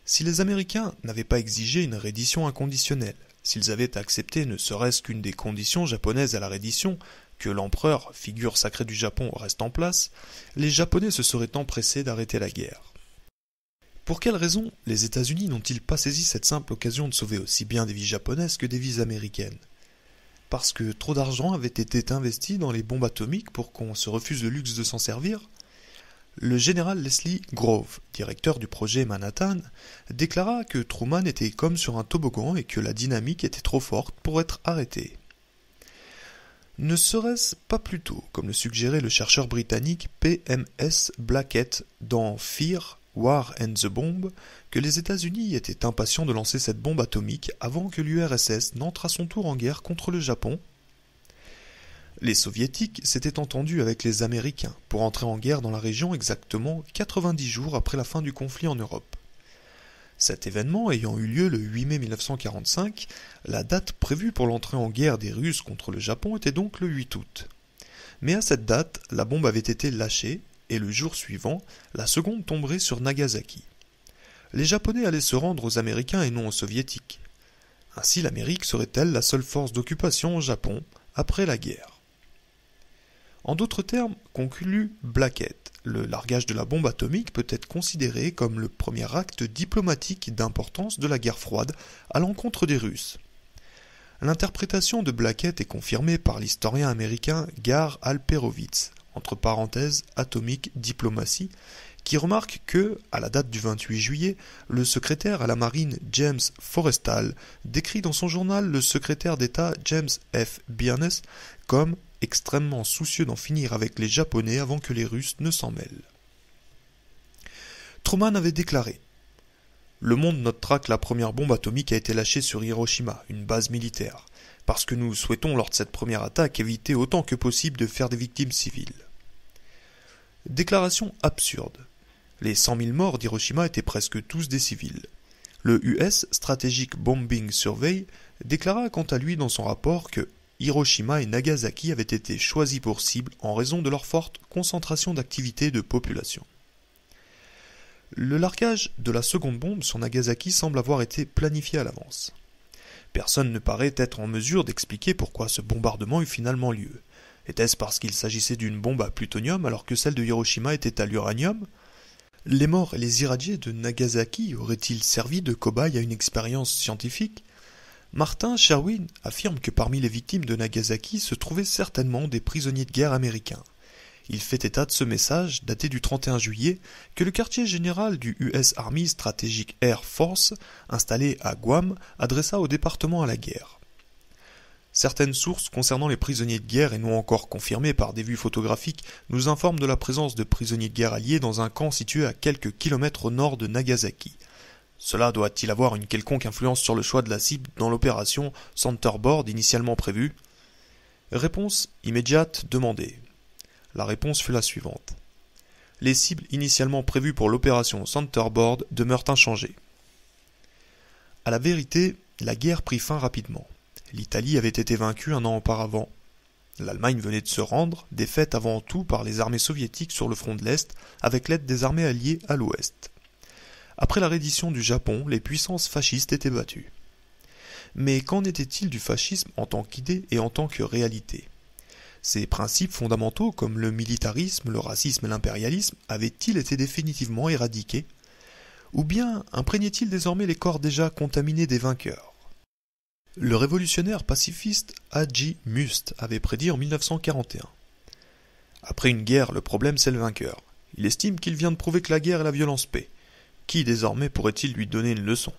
Si les Américains n'avaient pas exigé une reddition inconditionnelle, s'ils avaient accepté ne serait-ce qu'une des conditions japonaises à la reddition, que l'empereur, figure sacrée du Japon, reste en place, les Japonais se seraient empressés d'arrêter la guerre. Pour quelle raison les États-Unis n'ont-ils pas saisi cette simple occasion de sauver aussi bien des vies japonaises que des vies américaines? Parce que trop d'argent avait été investi dans les bombes atomiques pour qu'on se refuse le luxe de s'en servir? Le général Leslie Grove, directeur du projet Manhattan, déclara que Truman était comme sur un toboggan et que la dynamique était trop forte pour être arrêtée. Ne serait-ce pas plutôt, comme le suggérait le chercheur britannique P.M.S. Blackett dans Fear, War and the Bomb, que les États-Unis étaient impatients de lancer cette bombe atomique avant que l'URSS n'entre à son tour en guerre contre le Japon? Les Soviétiques s'étaient entendus avec les Américains pour entrer en guerre dans la région exactement 90 jours après la fin du conflit en Europe. Cet événement ayant eu lieu le 8 mai 1945, la date prévue pour l'entrée en guerre des Russes contre le Japon était donc le 8 août. Mais à cette date, la bombe avait été lâchée, et le jour suivant, la seconde tomberait sur Nagasaki. Les Japonais allaient se rendre aux Américains et non aux Soviétiques. Ainsi l'Amérique serait-elle la seule force d'occupation au Japon après la guerre? En d'autres termes, conclut Blackett, le largage de la bombe atomique peut être considéré comme le premier acte diplomatique d'importance de la guerre froide à l'encontre des Russes. L'interprétation de Blackett est confirmée par l'historien américain Gar Alperovitz, entre parenthèses atomique diplomatie, qui remarque que, à la date du 28 juillet, le secrétaire à la marine James Forrestal décrit dans son journal le secrétaire d'État James F. Byrnes comme extrêmement soucieux d'en finir avec les Japonais avant que les Russes ne s'en mêlent. Truman avait déclaré « Le monde notera que la première bombe atomique a été lâchée sur Hiroshima, une base militaire, parce que nous souhaitons lors de cette première attaque éviter autant que possible de faire des victimes civiles. » Déclaration absurde. Les 100 000 morts d'Hiroshima étaient presque tous des civils. Le US Strategic Bombing Survey déclara quant à lui dans son rapport que Hiroshima et Nagasaki avaient été choisis pour cible en raison de leur forte concentration d'activité de population. Le largage de la seconde bombe sur Nagasaki semble avoir été planifié à l'avance. Personne ne paraît être en mesure d'expliquer pourquoi ce bombardement eut finalement lieu. Était-ce parce qu'il s'agissait d'une bombe à plutonium alors que celle de Hiroshima était à l'uranium ? Les morts et les irradiés de Nagasaki auraient-ils servi de cobayes à une expérience scientifique ? Martin Sherwin affirme que parmi les victimes de Nagasaki se trouvaient certainement des prisonniers de guerre américains. Il fait état de ce message, daté du 31 juillet, que le quartier général du US Army Strategic Air Force, installé à Guam, adressa au département à la guerre. Certaines sources concernant les prisonniers de guerre et non encore confirmées par des vues photographiques nous informent de la présence de prisonniers de guerre alliés dans un camp situé à quelques kilomètres au nord de Nagasaki. Cela doit-il avoir une quelconque influence sur le choix de la cible dans l'opération Centerboard initialement prévue ? Réponse immédiate demandée. La réponse fut la suivante. Les cibles initialement prévues pour l'opération Centerboard demeurent inchangées. À la vérité, la guerre prit fin rapidement. L'Italie avait été vaincue un an auparavant. L'Allemagne venait de se rendre, défaite avant tout par les armées soviétiques sur le front de l'Est, avec l'aide des armées alliées à l'Ouest. Après la reddition du Japon, les puissances fascistes étaient battues. Mais qu'en était-il du fascisme en tant qu'idée et en tant que réalité ? Ces principes fondamentaux comme le militarisme, le racisme et l'impérialisme avaient-ils été définitivement éradiqués ? Ou bien imprégnaient-ils désormais les corps déjà contaminés des vainqueurs ? Le révolutionnaire pacifiste Haji Must avait prédit en 1941. Après une guerre, le problème c'est le vainqueur. Il estime qu'il vient de prouver que la guerre est la violence paix. Qui désormais pourrait-il lui donner une leçon ?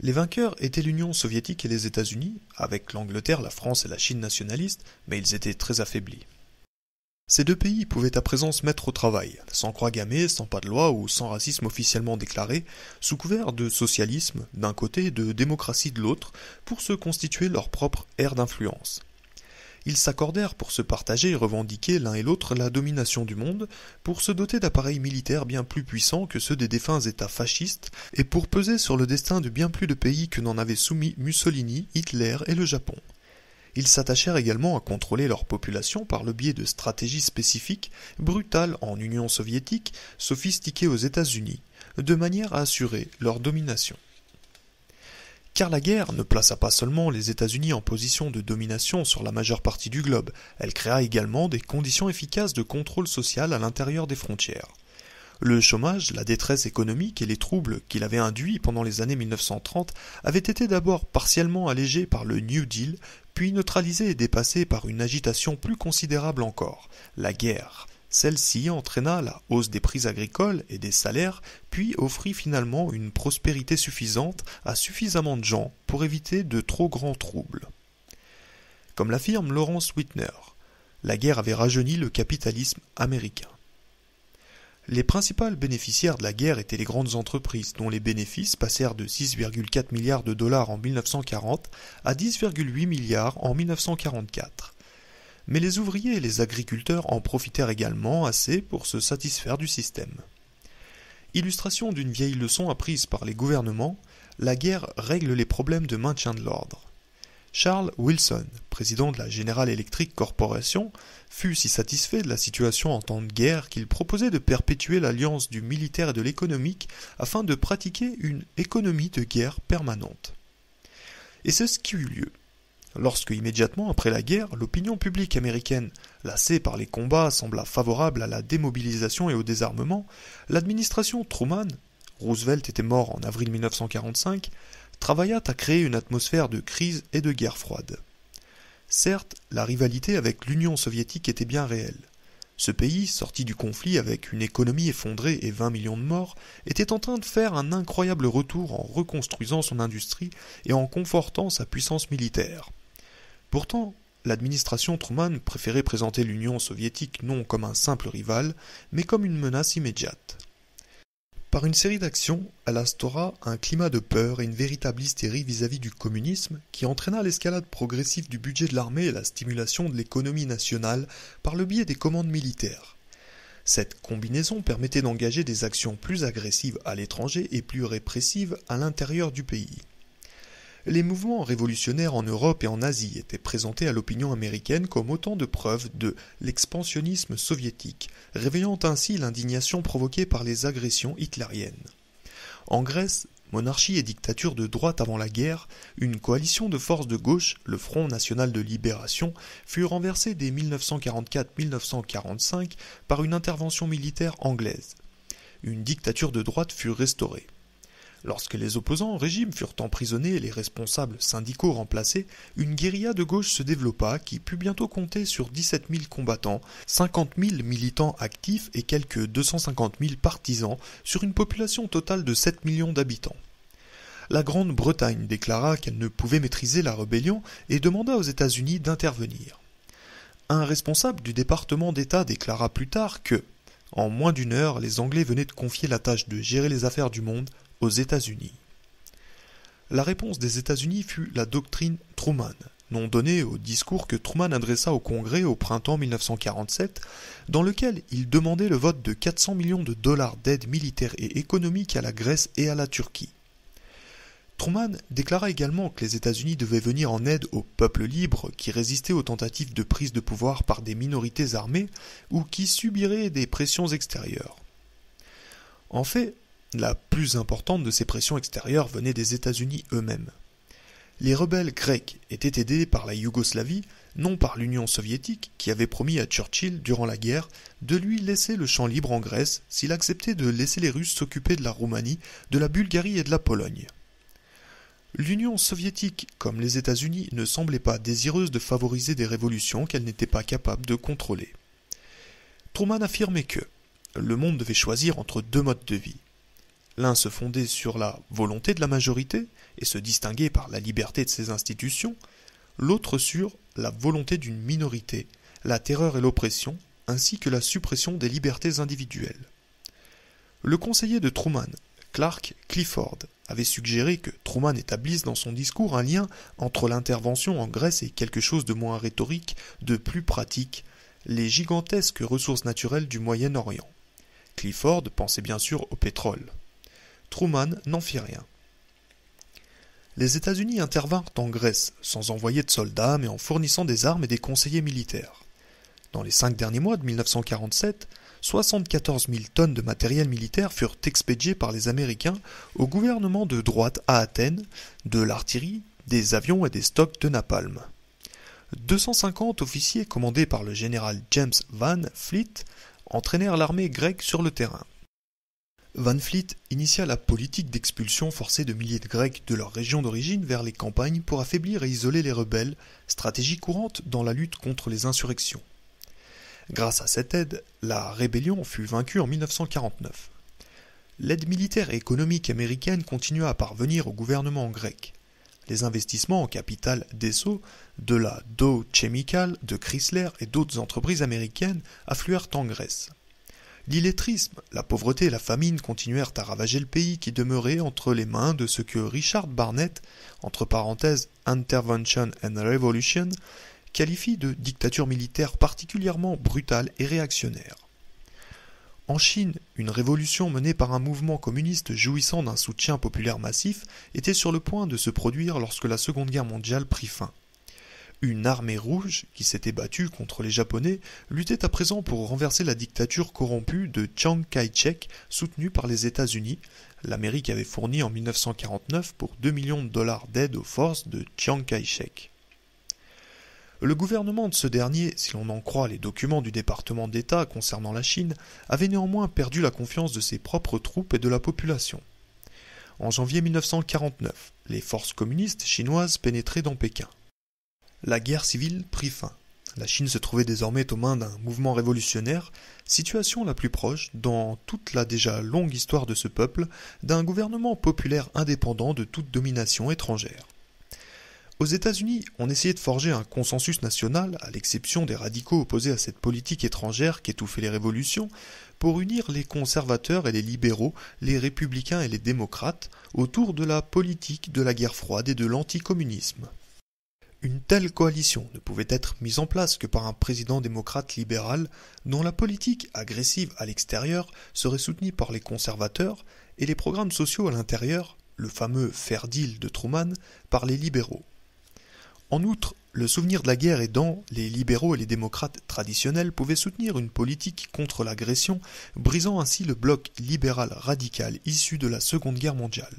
Les vainqueurs étaient l'Union soviétique et les États-Unis, avec l'Angleterre, la France et la Chine nationalistes, mais ils étaient très affaiblis. Ces deux pays pouvaient à présent se mettre au travail, sans croix gammée, sans pas de loi ou sans racisme officiellement déclaré, sous couvert de socialisme d'un côté et de démocratie de l'autre, pour se constituer leur propre ère d'influence. Ils s'accordèrent pour se partager et revendiquer l'un et l'autre la domination du monde, pour se doter d'appareils militaires bien plus puissants que ceux des défunts États fascistes, et pour peser sur le destin de bien plus de pays que n'en avaient soumis Mussolini, Hitler et le Japon. Ils s'attachèrent également à contrôler leur population par le biais de stratégies spécifiques, brutales en Union soviétique, sophistiquées aux États-Unis, de manière à assurer leur domination. Car la guerre ne plaça pas seulement les États-Unis en position de domination sur la majeure partie du globe, elle créa également des conditions efficaces de contrôle social à l'intérieur des frontières. Le chômage, la détresse économique et les troubles qu'il avait induits pendant les années 1930 avaient été d'abord partiellement allégés par le New Deal, puis neutralisés et dépassés par une agitation plus considérable encore, la guerre. Celle-ci entraîna la hausse des prix agricoles et des salaires, puis offrit finalement une prospérité suffisante à suffisamment de gens pour éviter de trop grands troubles. Comme l'affirme Lawrence Whitner, la guerre avait rajeuni le capitalisme américain. Les principales bénéficiaires de la guerre étaient les grandes entreprises, dont les bénéfices passèrent de 6,4 milliards de dollars en 1940 à 10,8 milliards en 1944. Mais les ouvriers et les agriculteurs en profitèrent également assez pour se satisfaire du système. Illustration d'une vieille leçon apprise par les gouvernements, la guerre règle les problèmes de maintien de l'ordre. Charles Wilson, président de la General Electric Corporation, fut si satisfait de la situation en temps de guerre qu'il proposait de perpétuer l'alliance du militaire et de l'économique afin de pratiquer une économie de guerre permanente. Et c'est ce qui eut lieu. Lorsque, immédiatement après la guerre, l'opinion publique américaine, lassée par les combats, sembla favorable à la démobilisation et au désarmement, l'administration Truman, Roosevelt était mort en avril 1945, travailla à créer une atmosphère de crise et de guerre froide. Certes, la rivalité avec l'Union soviétique était bien réelle. Ce pays, sorti du conflit avec une économie effondrée et 20 millions de morts, était en train de faire un incroyable retour en reconstruisant son industrie et en confortant sa puissance militaire. Pourtant, l'administration Truman préférait présenter l'Union soviétique non comme un simple rival, mais comme une menace immédiate. Par une série d'actions, elle instaura un climat de peur et une véritable hystérie vis-à-vis du communisme qui entraîna l'escalade progressive du budget de l'armée et la stimulation de l'économie nationale par le biais des commandes militaires. Cette combinaison permettait d'engager des actions plus agressives à l'étranger et plus répressives à l'intérieur du pays. Les mouvements révolutionnaires en Europe et en Asie étaient présentés à l'opinion américaine comme autant de preuves de l'expansionnisme soviétique, réveillant ainsi l'indignation provoquée par les agressions hitlériennes. En Grèce, monarchie et dictature de droite avant la guerre, une coalition de forces de gauche, le Front national de libération, fut renversée dès 1944-1945 par une intervention militaire anglaise. Une dictature de droite fut restaurée. Lorsque les opposants au régime furent emprisonnés et les responsables syndicaux remplacés, une guérilla de gauche se développa qui put bientôt compter sur 17 000 combattants, 50 000 militants actifs et quelques 250 000 partisans sur une population totale de 7 millions d'habitants. La Grande-Bretagne déclara qu'elle ne pouvait maîtriser la rébellion et demanda aux États-Unis d'intervenir. Un responsable du département d'État déclara plus tard que, en moins d'une heure, les Anglais venaient de confier la tâche de gérer les affaires du monde aux États-Unis. La réponse des États-Unis fut la doctrine Truman, nom donné au discours que Truman adressa au Congrès au printemps 1947, dans lequel il demandait le vote de 400 millions de dollars d'aide militaire et économique à la Grèce et à la Turquie. Truman déclara également que les États-Unis devaient venir en aide aux peuples libres qui résistaient aux tentatives de prise de pouvoir par des minorités armées ou qui subiraient des pressions extérieures. En fait, la plus importante de ces pressions extérieures venait des États-Unis eux-mêmes. Les rebelles grecs étaient aidés par la Yougoslavie, non par l'Union soviétique, qui avait promis à Churchill, durant la guerre, de lui laisser le champ libre en Grèce s'il acceptait de laisser les Russes s'occuper de la Roumanie, de la Bulgarie et de la Pologne. L'Union soviétique, comme les États-Unis, ne semblait pas désireuse de favoriser des révolutions qu'elle n'était pas capable de contrôler. Truman affirmait que le monde devait choisir entre deux modes de vie. L'un se fondait sur la volonté de la majorité et se distinguait par la liberté de ses institutions, l'autre sur la volonté d'une minorité, la terreur et l'oppression, ainsi que la suppression des libertés individuelles. Le conseiller de Truman, Clark Clifford, avait suggéré que Truman établisse dans son discours un lien entre l'intervention en Grèce et quelque chose de moins rhétorique, de plus pratique, les gigantesques ressources naturelles du Moyen-Orient. Clifford pensait bien sûr au pétrole. Truman n'en fit rien. Les États-Unis intervinrent en Grèce, sans envoyer de soldats, mais en fournissant des armes et des conseillers militaires. Dans les 5 derniers mois de 1947, 74 000 tonnes de matériel militaire furent expédiées par les Américains au gouvernement de droite à Athènes, de l'artillerie, des avions et des stocks de napalm. 250 officiers commandés par le général James Van Fleet entraînèrent l'armée grecque sur le terrain. Van Fleet initia la politique d'expulsion forcée de milliers de Grecs de leur région d'origine vers les campagnes pour affaiblir et isoler les rebelles, stratégie courante dans la lutte contre les insurrections. Grâce à cette aide, la rébellion fut vaincue en 1949. L'aide militaire et économique américaine continua à parvenir au gouvernement grec. Les investissements en capital d'Esso, de la Dow Chemical, de Chrysler et d'autres entreprises américaines affluèrent en Grèce. L'illettrisme, la pauvreté et la famine continuèrent à ravager le pays qui demeurait entre les mains de ce que Richard Barnett, entre parenthèses Intervention and Revolution, qualifie de dictature militaire particulièrement brutale et réactionnaire. En Chine, une révolution menée par un mouvement communiste jouissant d'un soutien populaire massif était sur le point de se produire lorsque la Seconde Guerre mondiale prit fin. Une armée rouge, qui s'était battue contre les Japonais, luttait à présent pour renverser la dictature corrompue de Chiang Kai-shek, soutenue par les États-Unis. L'Amérique avait fourni en 1949 pour 2 millions de dollars d'aide aux forces de Chiang Kai-shek. Le gouvernement de ce dernier, si l'on en croit les documents du département d'État concernant la Chine, avait néanmoins perdu la confiance de ses propres troupes et de la population. En janvier 1949, les forces communistes chinoises pénétraient dans Pékin. La guerre civile prit fin. La Chine se trouvait désormais aux mains d'un mouvement révolutionnaire, situation la plus proche, dans toute la déjà longue histoire de ce peuple, d'un gouvernement populaire indépendant de toute domination étrangère. Aux États-Unis, on essayait de forger un consensus national, à l'exception des radicaux opposés à cette politique étrangère qui étouffait les révolutions, pour unir les conservateurs et les libéraux, les républicains et les démocrates, autour de la politique de la guerre froide et de l'anticommunisme. Une telle coalition ne pouvait être mise en place que par un président démocrate libéral dont la politique agressive à l'extérieur serait soutenue par les conservateurs et les programmes sociaux à l'intérieur, le fameux Fair Deal de Truman, par les libéraux. En outre, le souvenir de la guerre aidant, les libéraux et les démocrates traditionnels pouvaient soutenir une politique contre l'agression, brisant ainsi le bloc libéral radical issu de la Seconde Guerre mondiale.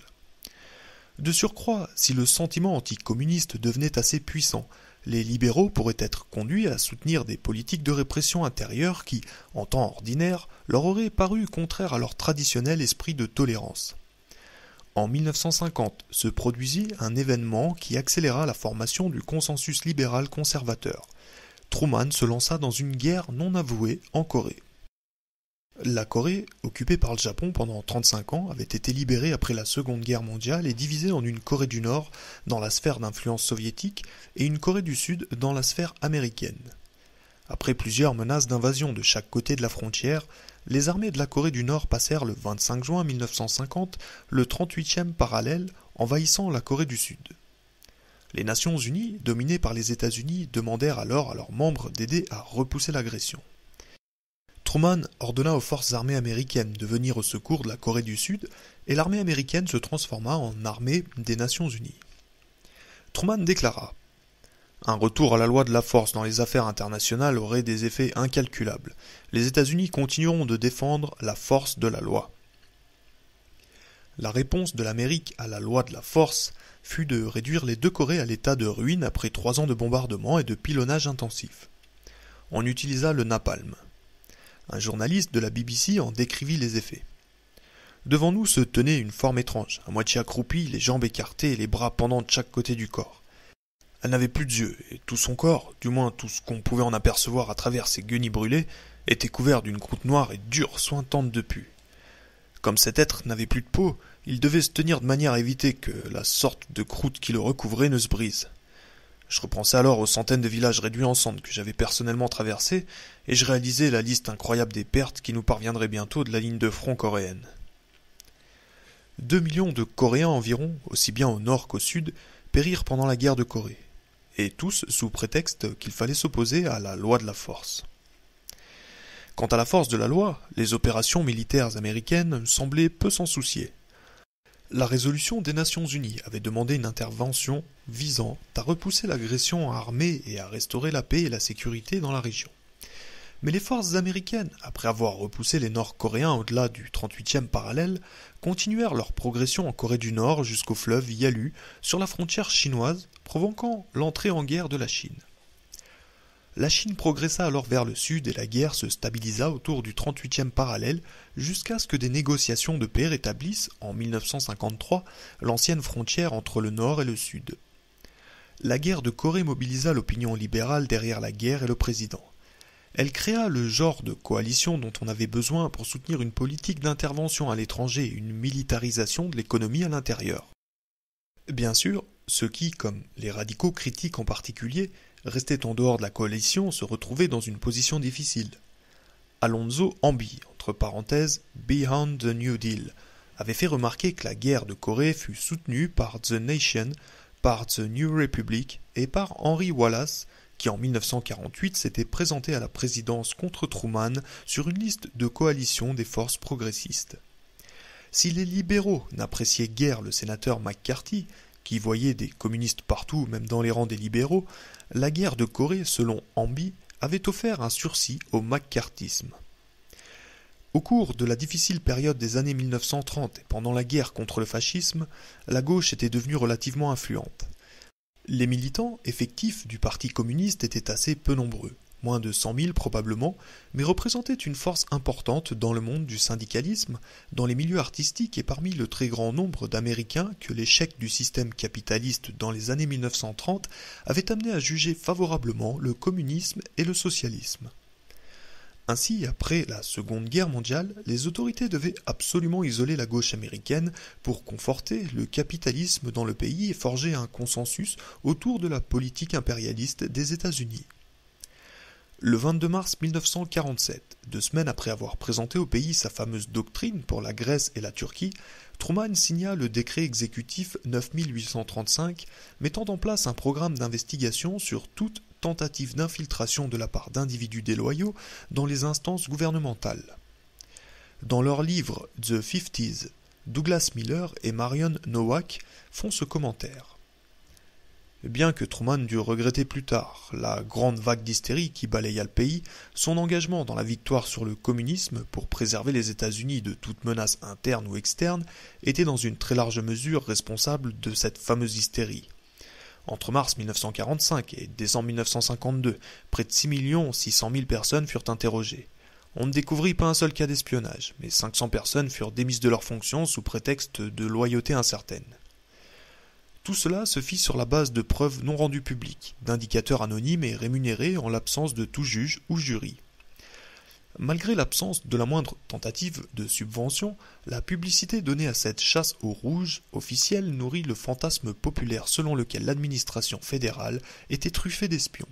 De surcroît, si le sentiment anticommuniste devenait assez puissant, les libéraux pourraient être conduits à soutenir des politiques de répression intérieure qui, en temps ordinaire, leur auraient paru contraires à leur traditionnel esprit de tolérance. En 1950 se produisit un événement qui accéléra la formation du consensus libéral conservateur. Truman se lança dans une guerre non avouée en Corée. La Corée, occupée par le Japon pendant 35 ans, avait été libérée après la Seconde Guerre mondiale et divisée en une Corée du Nord dans la sphère d'influence soviétique et une Corée du Sud dans la sphère américaine. Après plusieurs menaces d'invasion de chaque côté de la frontière, les armées de la Corée du Nord passèrent le 25 juin 1950 le 38e parallèle, envahissant la Corée du Sud. Les Nations Unies, dominées par les États-Unis, demandèrent alors à leurs membres d'aider à repousser l'agression. Truman ordonna aux forces armées américaines de venir au secours de la Corée du Sud et l'armée américaine se transforma en armée des Nations Unies. Truman déclara « Un retour à la loi de la force dans les affaires internationales aurait des effets incalculables. Les États-Unis continueront de défendre la force de la loi. » La réponse de l'Amérique à la loi de la force fut de réduire les deux Corées à l'état de ruine après 3 ans de bombardements et de pilonnage intensif. On utilisa le napalm. Un journaliste de la BBC en décrivit les effets. Devant nous se tenait une forme étrange, à moitié accroupie, les jambes écartées et les bras pendant de chaque côté du corps. Elle n'avait plus d'yeux, et tout son corps, du moins tout ce qu'on pouvait en apercevoir à travers ses guenilles brûlées, était couvert d'une croûte noire et dure sointante de pus. Comme cet être n'avait plus de peau, il devait se tenir de manière à éviter que la sorte de croûte qui le recouvrait ne se brise. Je repensais alors aux centaines de villages réduits en cendres que j'avais personnellement traversés, et je réalisais la liste incroyable des pertes qui nous parviendraient bientôt de la ligne de front coréenne. 2 millions de Coréens environ, aussi bien au nord qu'au sud, périrent pendant la guerre de Corée, et tous sous prétexte qu'il fallait s'opposer à la loi de la force. Quant à la force de la loi, les opérations militaires américaines semblaient peu s'en soucier. La résolution des Nations Unies avait demandé une intervention visant à repousser l'agression armée et à restaurer la paix et la sécurité dans la région. Mais les forces américaines, après avoir repoussé les Nord-Coréens au-delà du 38e parallèle, continuèrent leur progression en Corée du Nord jusqu'au fleuve Yalu, sur la frontière chinoise, provoquant l'entrée en guerre de la Chine. La Chine progressa alors vers le sud et la guerre se stabilisa autour du 38e parallèle jusqu'à ce que des négociations de paix rétablissent, en 1953, l'ancienne frontière entre le nord et le sud. La guerre de Corée mobilisa l'opinion libérale derrière la guerre et le président. Elle créa le genre de coalition dont on avait besoin pour soutenir une politique d'intervention à l'étranger et une militarisation de l'économie à l'intérieur. Bien sûr, ceux qui, comme les radicaux critiques en particulier, restaient en dehors de la coalition se retrouvaient dans une position difficile. Alonzo Ambi, entre parenthèses, Behind the New Deal, avait fait remarquer que la guerre de Corée fut soutenue par The Nation, par The New Republic et par Henry Wallace, qui en 1948 s'était présenté à la présidence contre Truman sur une liste de coalition des forces progressistes. Si les libéraux n'appréciaient guère le sénateur McCarthy, qui voyait des communistes partout, même dans les rangs des libéraux, la guerre de Corée, selon Ambi, avait offert un sursis au maccarthisme. Au cours de la difficile période des années 1930 et pendant la guerre contre le fascisme, la gauche était devenue relativement influente. Les militants effectifs du Parti communiste étaient assez peu nombreux, moins de 100 000 probablement, mais représentaient une force importante dans le monde du syndicalisme, dans les milieux artistiques et parmi le très grand nombre d'Américains que l'échec du système capitaliste dans les années 1930 avait amené à juger favorablement le communisme et le socialisme. Ainsi, après la Seconde Guerre mondiale, les autorités devaient absolument isoler la gauche américaine pour conforter le capitalisme dans le pays et forger un consensus autour de la politique impérialiste des États-Unis. Le 22 mars 1947, 2 semaines après avoir présenté au pays sa fameuse doctrine pour la Grèce et la Turquie, Truman signa le décret exécutif 9835 mettant en place un programme d'investigation sur toute tentative d'infiltration de la part d'individus déloyaux dans les instances gouvernementales. Dans leur livre The 50s, Douglas Miller et Marion Nowak font ce commentaire. Bien que Truman dut regretter plus tard la grande vague d'hystérie qui balaya le pays, son engagement dans la victoire sur le communisme pour préserver les États-Unis de toute menace interne ou externe était dans une très large mesure responsable de cette fameuse hystérie. Entre mars 1945 et décembre 1952, près de 6 600 000 personnes furent interrogées. On ne découvrit pas un seul cas d'espionnage, mais 500 personnes furent démises de leurs fonctions sous prétexte de loyauté incertaine. Tout cela se fit sur la base de preuves non rendues publiques, d'indicateurs anonymes et rémunérés en l'absence de tout juge ou jury. Malgré l'absence de la moindre tentative de subvention, la publicité donnée à cette chasse aux rouges officielle nourrit le fantasme populaire selon lequel l'administration fédérale était truffée d'espions.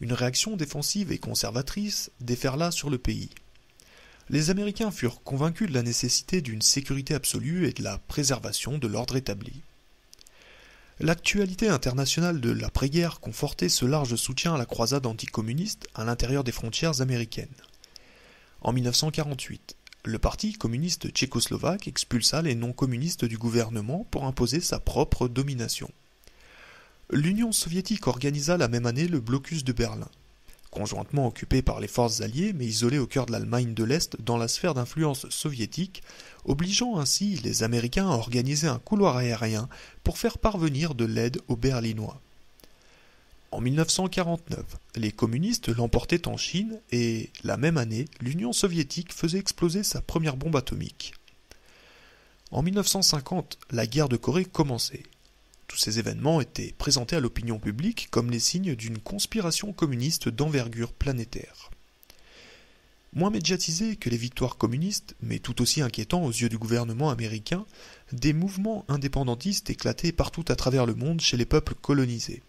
Une réaction défensive et conservatrice déferla sur le pays. Les Américains furent convaincus de la nécessité d'une sécurité absolue et de la préservation de l'ordre établi. L'actualité internationale de l'après-guerre confortait ce large soutien à la croisade anticommuniste à l'intérieur des frontières américaines. En 1948, le Parti communiste tchécoslovaque expulsa les non-communistes du gouvernement pour imposer sa propre domination. L'Union soviétique organisa la même année le blocus de Berlin, conjointement occupé par les forces alliées mais isolé au cœur de l'Allemagne de l'Est dans la sphère d'influence soviétique, obligeant ainsi les Américains à organiser un couloir aérien pour faire parvenir de l'aide aux Berlinois. En 1949, les communistes l'emportaient en Chine et, la même année, l'Union soviétique faisait exploser sa première bombe atomique. En 1950, la guerre de Corée commençait. Tous ces événements étaient présentés à l'opinion publique comme les signes d'une conspiration communiste d'envergure planétaire. Moins médiatisés que les victoires communistes, mais tout aussi inquiétants aux yeux du gouvernement américain, des mouvements indépendantistes éclataient partout à travers le monde chez les peuples colonisés.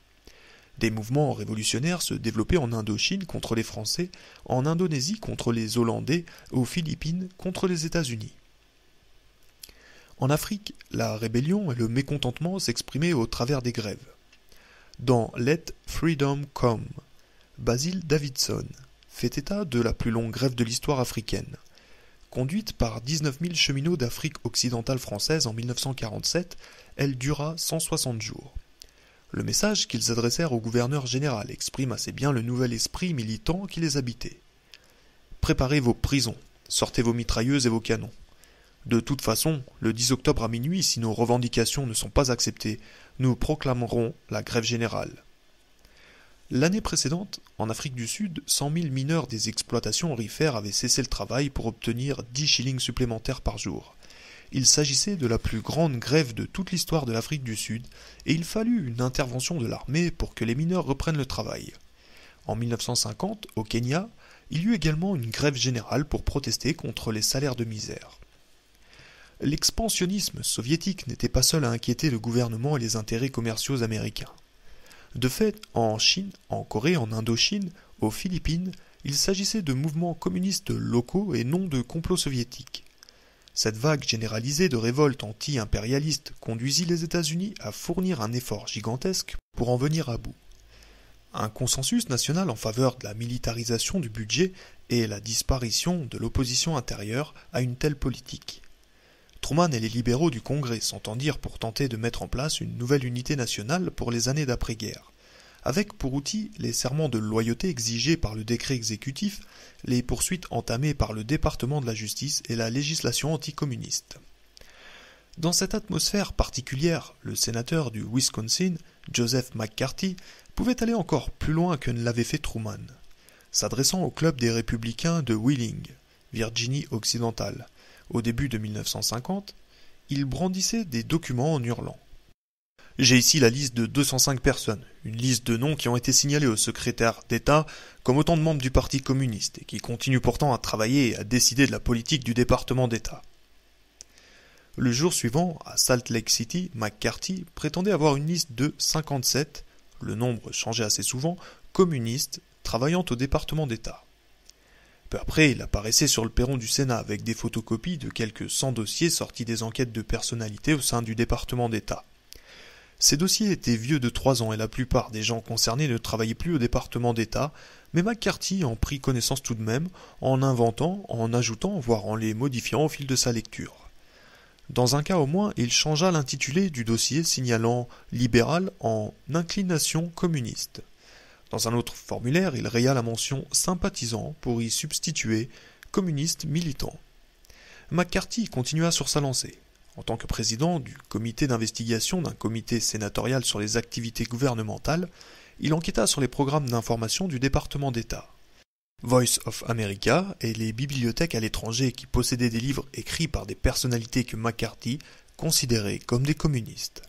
Des mouvements révolutionnaires se développaient en Indochine contre les Français, en Indonésie contre les Hollandais, aux Philippines contre les États-Unis. En Afrique, la rébellion et le mécontentement s'exprimaient au travers des grèves. Dans Let Freedom Come, Basil Davidson fait état de la plus longue grève de l'histoire africaine. Conduite par 19 000 cheminots d'Afrique occidentale française en 1947, elle dura 160 jours. Le message qu'ils adressèrent au gouverneur général exprime assez bien le nouvel esprit militant qui les habitait. Préparez vos prisons, sortez vos mitrailleuses et vos canons. De toute façon, le 10 octobre à minuit, si nos revendications ne sont pas acceptées, nous proclamerons la grève générale. L'année précédente, en Afrique du Sud, 100 000 mineurs des exploitations aurifères avaient cessé le travail pour obtenir 10 shillings supplémentaires par jour. Il s'agissait de la plus grande grève de toute l'histoire de l'Afrique du Sud, et il fallut une intervention de l'armée pour que les mineurs reprennent le travail. En 1950, au Kenya, il y eut également une grève générale pour protester contre les salaires de misère. L'expansionnisme soviétique n'était pas seul à inquiéter le gouvernement et les intérêts commerciaux américains. De fait, en Chine, en Corée, en Indochine, aux Philippines, il s'agissait de mouvements communistes locaux et non de complots soviétiques. Cette vague généralisée de révolte anti-impérialiste conduisit les États-Unis à fournir un effort gigantesque pour en venir à bout. Un consensus national en faveur de la militarisation du budget et la disparition de l'opposition intérieure à une telle politique. Truman et les libéraux du Congrès s'entendirent pour tenter de mettre en place une nouvelle unité nationale pour les années d'après-guerre, avec pour outil les serments de loyauté exigés par le décret exécutif, les poursuites entamées par le département de la justice et la législation anticommuniste. Dans cette atmosphère particulière, le sénateur du Wisconsin, Joseph McCarthy, pouvait aller encore plus loin que ne l'avait fait Truman. S'adressant au club des républicains de Wheeling, Virginie occidentale, au début de 1950, il brandissait des documents en hurlant. J'ai ici la liste de 205 personnes, une liste de noms qui ont été signalés au secrétaire d'État comme autant de membres du Parti communiste et qui continuent pourtant à travailler et à décider de la politique du département d'État. Le jour suivant, à Salt Lake City, McCarthy prétendait avoir une liste de 57, le nombre changeait assez souvent, communistes travaillant au département d'État. Peu après, il apparaissait sur le perron du Sénat avec des photocopies de quelques 100 dossiers sortis des enquêtes de personnalité au sein du département d'État. Ces dossiers étaient vieux de 3 ans et la plupart des gens concernés ne travaillaient plus au département d'État, mais McCarthy en prit connaissance tout de même, en inventant, en ajoutant, voire en les modifiant au fil de sa lecture. Dans un cas au moins, il changea l'intitulé du dossier signalant « libéral » en « inclination communiste ». Dans un autre formulaire, il raya la mention « sympathisant » pour y substituer « communiste militant ». McCarthy continua sur sa lancée. En tant que président du comité d'investigation d'un comité sénatorial sur les activités gouvernementales, il enquêta sur les programmes d'information du département d'État. Voice of America et les bibliothèques à l'étranger qui possédaient des livres écrits par des personnalités que McCarthy considérait comme des communistes.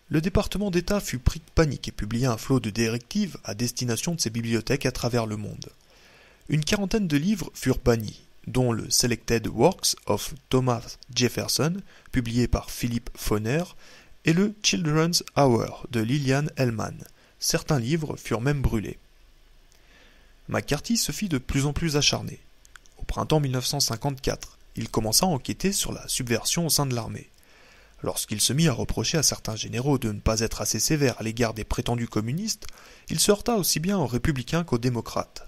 Le département d'État fut pris de panique et publia un flot de directives à destination de ces bibliothèques à travers le monde. Une quarantaine de livres furent bannis, dont le Selected Works of Thomas Jefferson, publié par Philip Foner, et le Children's Hour de Lillian Hellman. Certains livres furent même brûlés. McCarthy se fit de plus en plus acharné. Au printemps 1954, il commença à enquêter sur la subversion au sein de l'armée. Lorsqu'il se mit à reprocher à certains généraux de ne pas être assez sévères à l'égard des prétendus communistes, il se heurta aussi bien aux républicains qu'aux démocrates.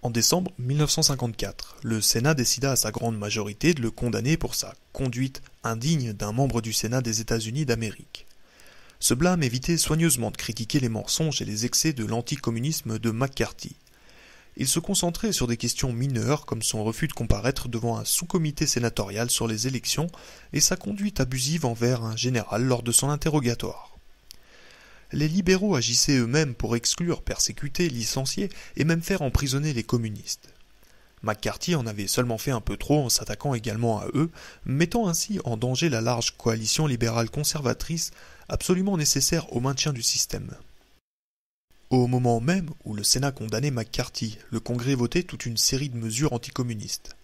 En décembre 1954, le Sénat décida à sa grande majorité de le condamner pour sa conduite indigne d'un membre du Sénat des États-Unis d'Amérique. Ce blâme évitait soigneusement de critiquer les mensonges et les excès de l'anticommunisme de McCarthy. Il se concentrait sur des questions mineures comme son refus de comparaître devant un sous-comité sénatorial sur les élections et sa conduite abusive envers un général lors de son interrogatoire. Les libéraux agissaient eux-mêmes pour exclure, persécuter, licencier et même faire emprisonner les communistes. McCarthy en avait seulement fait un peu trop en s'attaquant également à eux, mettant ainsi en danger la large coalition libérale conservatrice absolument nécessaire au maintien du système. Au moment même où le Sénat condamnait McCarthy, le Congrès votait toute une série de mesures anticommunistes.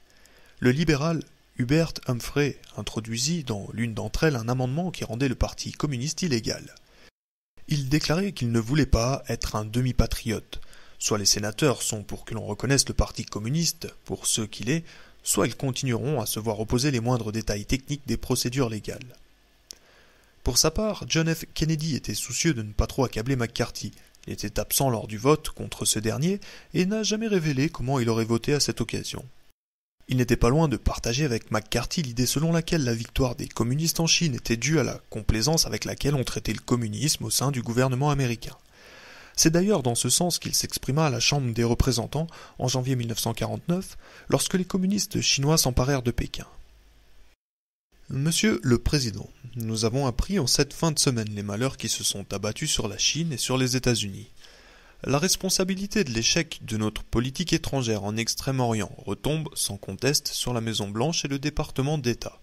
Le libéral Hubert Humphrey introduisit dans l'une d'entre elles un amendement qui rendait le Parti communiste illégal. Il déclarait qu'il ne voulait pas être un demi-patriote. Soit les sénateurs sont pour que l'on reconnaisse le Parti communiste pour ce qu'il est, soit ils continueront à se voir opposer les moindres détails techniques des procédures légales. Pour sa part, John F. Kennedy était soucieux de ne pas trop accabler McCarthy. Il était absent lors du vote contre ce dernier et n'a jamais révélé comment il aurait voté à cette occasion. Il n'était pas loin de partager avec McCarthy l'idée selon laquelle la victoire des communistes en Chine était due à la complaisance avec laquelle on traitait le communisme au sein du gouvernement américain. C'est d'ailleurs dans ce sens qu'il s'exprima à la Chambre des représentants en janvier 1949, lorsque les communistes chinois s'emparèrent de Pékin. Monsieur le Président, nous avons appris en cette fin de semaine les malheurs qui se sont abattus sur la Chine et sur les États-Unis. La responsabilité de l'échec de notre politique étrangère en Extrême-Orient retombe sans conteste sur la Maison-Blanche et le département d'État.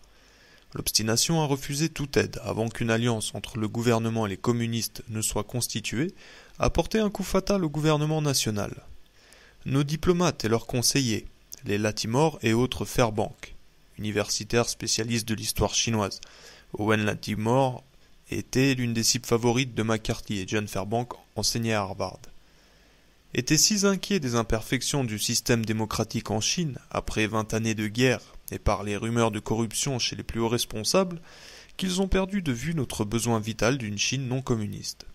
L'obstination à refuser toute aide avant qu'une alliance entre le gouvernement et les communistes ne soit constituée a porté un coup fatal au gouvernement national. Nos diplomates et leurs conseillers, les Latimore et autres Fairbank, universitaires spécialistes de l'histoire chinoise, Owen Latimore était l'une des cibles favorites de McCarthy et John Fairbank enseignait à Harvard, étaient si inquiets des imperfections du système démocratique en Chine, après 20 années de guerre et par les rumeurs de corruption chez les plus hauts responsables, qu'ils ont perdu de vue notre besoin vital d'une Chine non communiste.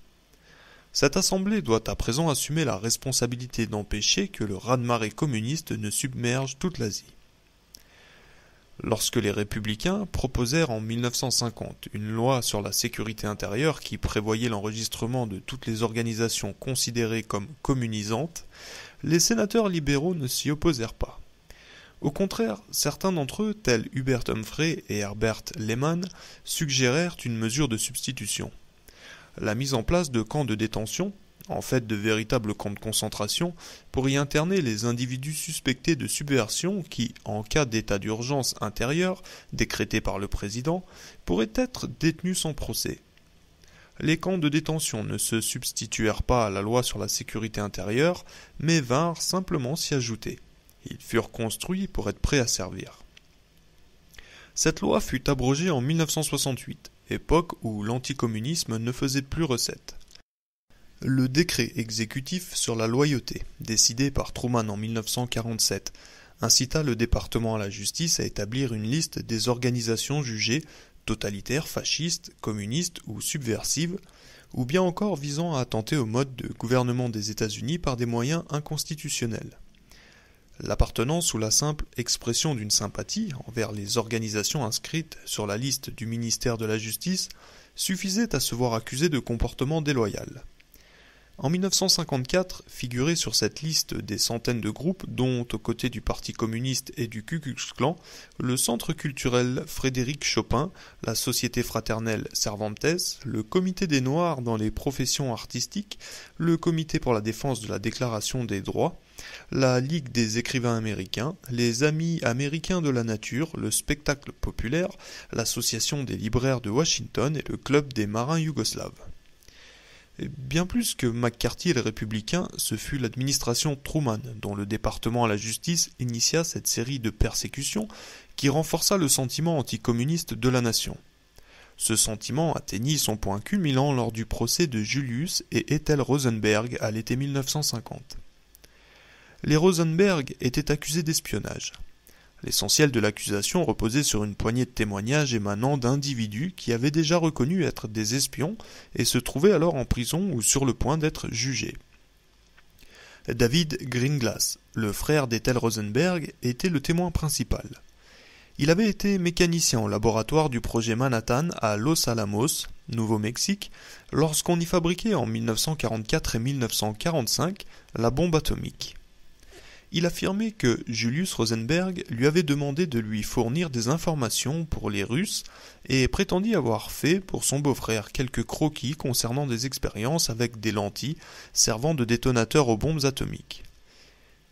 Cette assemblée doit à présent assumer la responsabilité d'empêcher que le raz-de-marée communiste ne submerge toute l'Asie. Lorsque les républicains proposèrent en 1950 une loi sur la sécurité intérieure qui prévoyait l'enregistrement de toutes les organisations considérées comme communisantes, les sénateurs libéraux ne s'y opposèrent pas. Au contraire, certains d'entre eux, tels Hubert Humphrey et Herbert Lehman, suggérèrent une mesure de substitution. La mise en place de camps de détention, en fait de véritables camps de concentration, pour y interner les individus suspectés de subversion qui, en cas d'état d'urgence intérieur, décrété par le président, pourraient être détenus sans procès. Les camps de détention ne se substituèrent pas à la loi sur la sécurité intérieure, mais vinrent simplement s'y ajouter. Ils furent construits pour être prêts à servir. Cette loi fut abrogée en 1968, époque où l'anticommunisme ne faisait plus recette. Le décret exécutif sur la loyauté, décidé par Truman en 1947, incita le département à la justice à établir une liste des organisations jugées totalitaires, fascistes, communistes ou subversives, ou bien encore visant à attenter au mode de gouvernement des États-Unis par des moyens inconstitutionnels. L'appartenance ou la simple expression d'une sympathie envers les organisations inscrites sur la liste du ministère de la Justice suffisait à se voir accusé de comportement déloyal. En 1954 figuraient sur cette liste des centaines de groupes, dont, aux côtés du Parti communiste et du Ku Klux Klan, le Centre culturel Frédéric Chopin, la Société fraternelle Cervantes, le Comité des Noirs dans les professions artistiques, le Comité pour la défense de la Déclaration des droits, la Ligue des écrivains américains, les Amis américains de la nature, le Spectacle populaire, l'Association des libraires de Washington et le Club des marins yougoslaves. Et bien plus que McCarthy et les républicains, ce fut l'administration Truman, dont le département à la justice initia cette série de persécutions qui renforça le sentiment anticommuniste de la nation. Ce sentiment atteignit son point culminant lors du procès de Julius et Ethel Rosenberg à l'été 1950. Les Rosenberg étaient accusés d'espionnage. L'essentiel de l'accusation reposait sur une poignée de témoignages émanant d'individus qui avaient déjà reconnu être des espions et se trouvaient alors en prison ou sur le point d'être jugés. David Greenglass, le frère d'Ethel Rosenberg, était le témoin principal. Il avait été mécanicien au laboratoire du projet Manhattan à Los Alamos, Nouveau-Mexique, lorsqu'on y fabriquait en 1944 et 1945 la bombe atomique. Il affirmait que Julius Rosenberg lui avait demandé de lui fournir des informations pour les Russes et prétendit avoir fait pour son beau-frère quelques croquis concernant des expériences avec des lentilles servant de détonateurs aux bombes atomiques.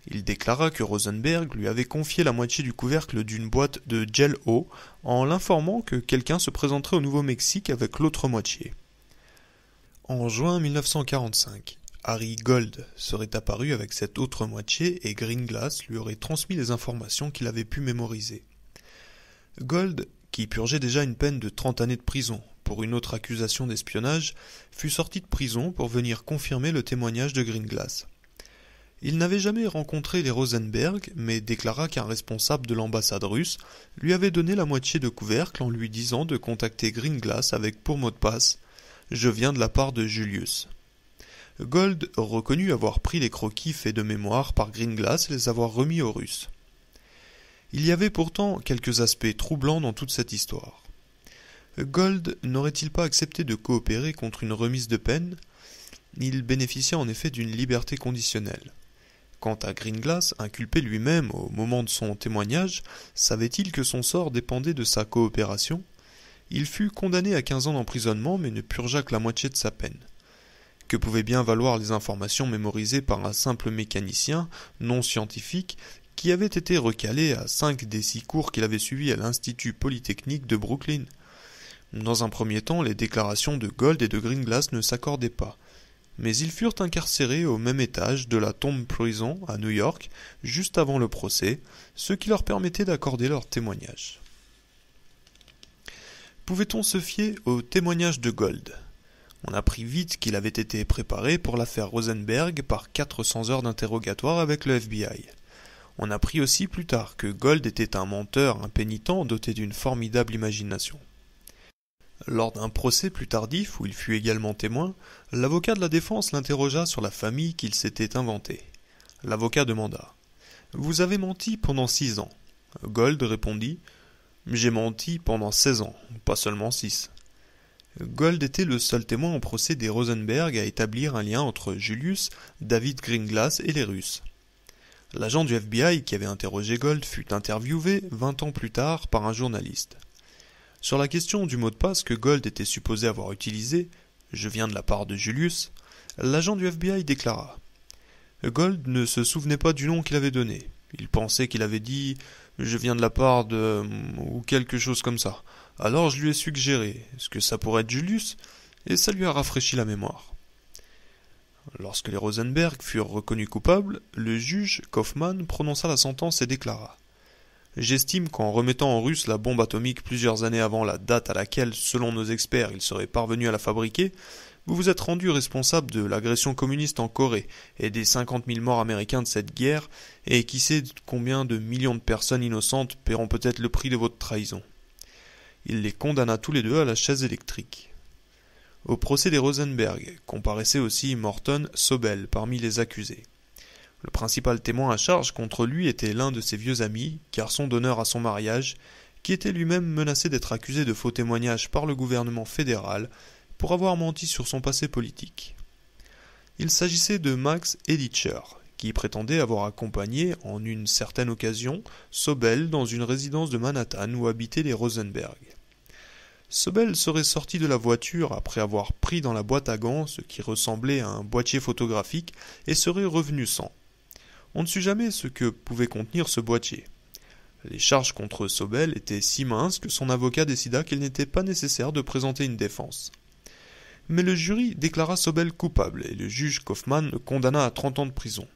Il déclara que Rosenberg lui avait confié la moitié du couvercle d'une boîte de gel-eau en l'informant que quelqu'un se présenterait au Nouveau-Mexique avec l'autre moitié. En juin 1945, Harry Gold serait apparu avec cette autre moitié et Greenglass lui aurait transmis les informations qu'il avait pu mémoriser. Gold, qui purgeait déjà une peine de 30 années de prison pour une autre accusation d'espionnage, fut sorti de prison pour venir confirmer le témoignage de Greenglass. Il n'avait jamais rencontré les Rosenberg, mais déclara qu'un responsable de l'ambassade russe lui avait donné la moitié de couvercle en lui disant de contacter Greenglass avec pour mot de passe « Je viens de la part de Julius ». Gold reconnut avoir pris les croquis faits de mémoire par Greenglass et les avoir remis aux Russes. Il y avait pourtant quelques aspects troublants dans toute cette histoire. Gold n'aurait-il pas accepté de coopérer contre une remise de peine? Il bénéficiait en effet d'une liberté conditionnelle. Quant à Greenglass, inculpé lui-même au moment de son témoignage, savait-il que son sort dépendait de sa coopération? Il fut condamné à 15 ans d'emprisonnement mais ne purgea que la moitié de sa peine. Que pouvaient bien valoir les informations mémorisées par un simple mécanicien, non scientifique, qui avait été recalé à 5 des 6 cours qu'il avait suivis à l'Institut Polytechnique de Brooklyn? Dans un premier temps, les déclarations de Gold et de Greenglass ne s'accordaient pas, mais ils furent incarcérés au même étage de la Tomb Prison à New York, juste avant le procès, ce qui leur permettait d'accorder leur témoignage. Pouvait-on se fier au témoignage de Gold? On apprit vite qu'il avait été préparé pour l'affaire Rosenberg par 400 heures d'interrogatoire avec le FBI. On apprit aussi plus tard que Gold était un menteur impénitent doté d'une formidable imagination. Lors d'un procès plus tardif, où il fut également témoin, l'avocat de la défense l'interrogea sur la famille qu'il s'était inventée. L'avocat demanda « Vous avez menti pendant 6 ans ?» Gold répondit « J'ai menti pendant 16 ans, pas seulement 6. » Gold était le seul témoin au procès des Rosenberg à établir un lien entre Julius, David Greenglass et les Russes. L'agent du FBI qui avait interrogé Gold fut interviewé 20 ans plus tard par un journaliste. Sur la question du mot de passe que Gold était supposé avoir utilisé, je viens de la part de Julius, l'agent du FBI déclara. Gold ne se souvenait pas du nom qu'il avait donné. Il pensait qu'il avait dit « je viens de la part de... » ou quelque chose comme ça. Alors je lui ai suggéré « est-ce que ça pourrait être Julius ?» et ça lui a rafraîchi la mémoire. Lorsque les Rosenberg furent reconnus coupables, le juge Kaufman prononça la sentence et déclara « J'estime qu'en remettant en russe la bombe atomique plusieurs années avant la date à laquelle, selon nos experts, il serait parvenu à la fabriquer, vous vous êtes rendu responsable de l'agression communiste en Corée et des 50 000 morts américains de cette guerre, et qui sait combien de millions de personnes innocentes paieront peut-être le prix de votre trahison. » Il les condamna tous les deux à la chaise électrique. Au procès des Rosenberg comparaissait aussi Morton Sobel parmi les accusés. Le principal témoin à charge contre lui était l'un de ses vieux amis, garçon d'honneur à son mariage, qui était lui-même menacé d'être accusé de faux témoignages par le gouvernement fédéral pour avoir menti sur son passé politique. Il s'agissait de Max Editscher, qui prétendait avoir accompagné, en une certaine occasion, Sobel dans une résidence de Manhattan où habitaient les Rosenberg. Sobel serait sorti de la voiture après avoir pris dans la boîte à gants ce qui ressemblait à un boîtier photographique et serait revenu sans. On ne sut jamais ce que pouvait contenir ce boîtier. Les charges contre Sobel étaient si minces que son avocat décida qu'il n'était pas nécessaire de présenter une défense. Mais le jury déclara Sobel coupable et le juge Kaufman le condamna à 30 ans de prison.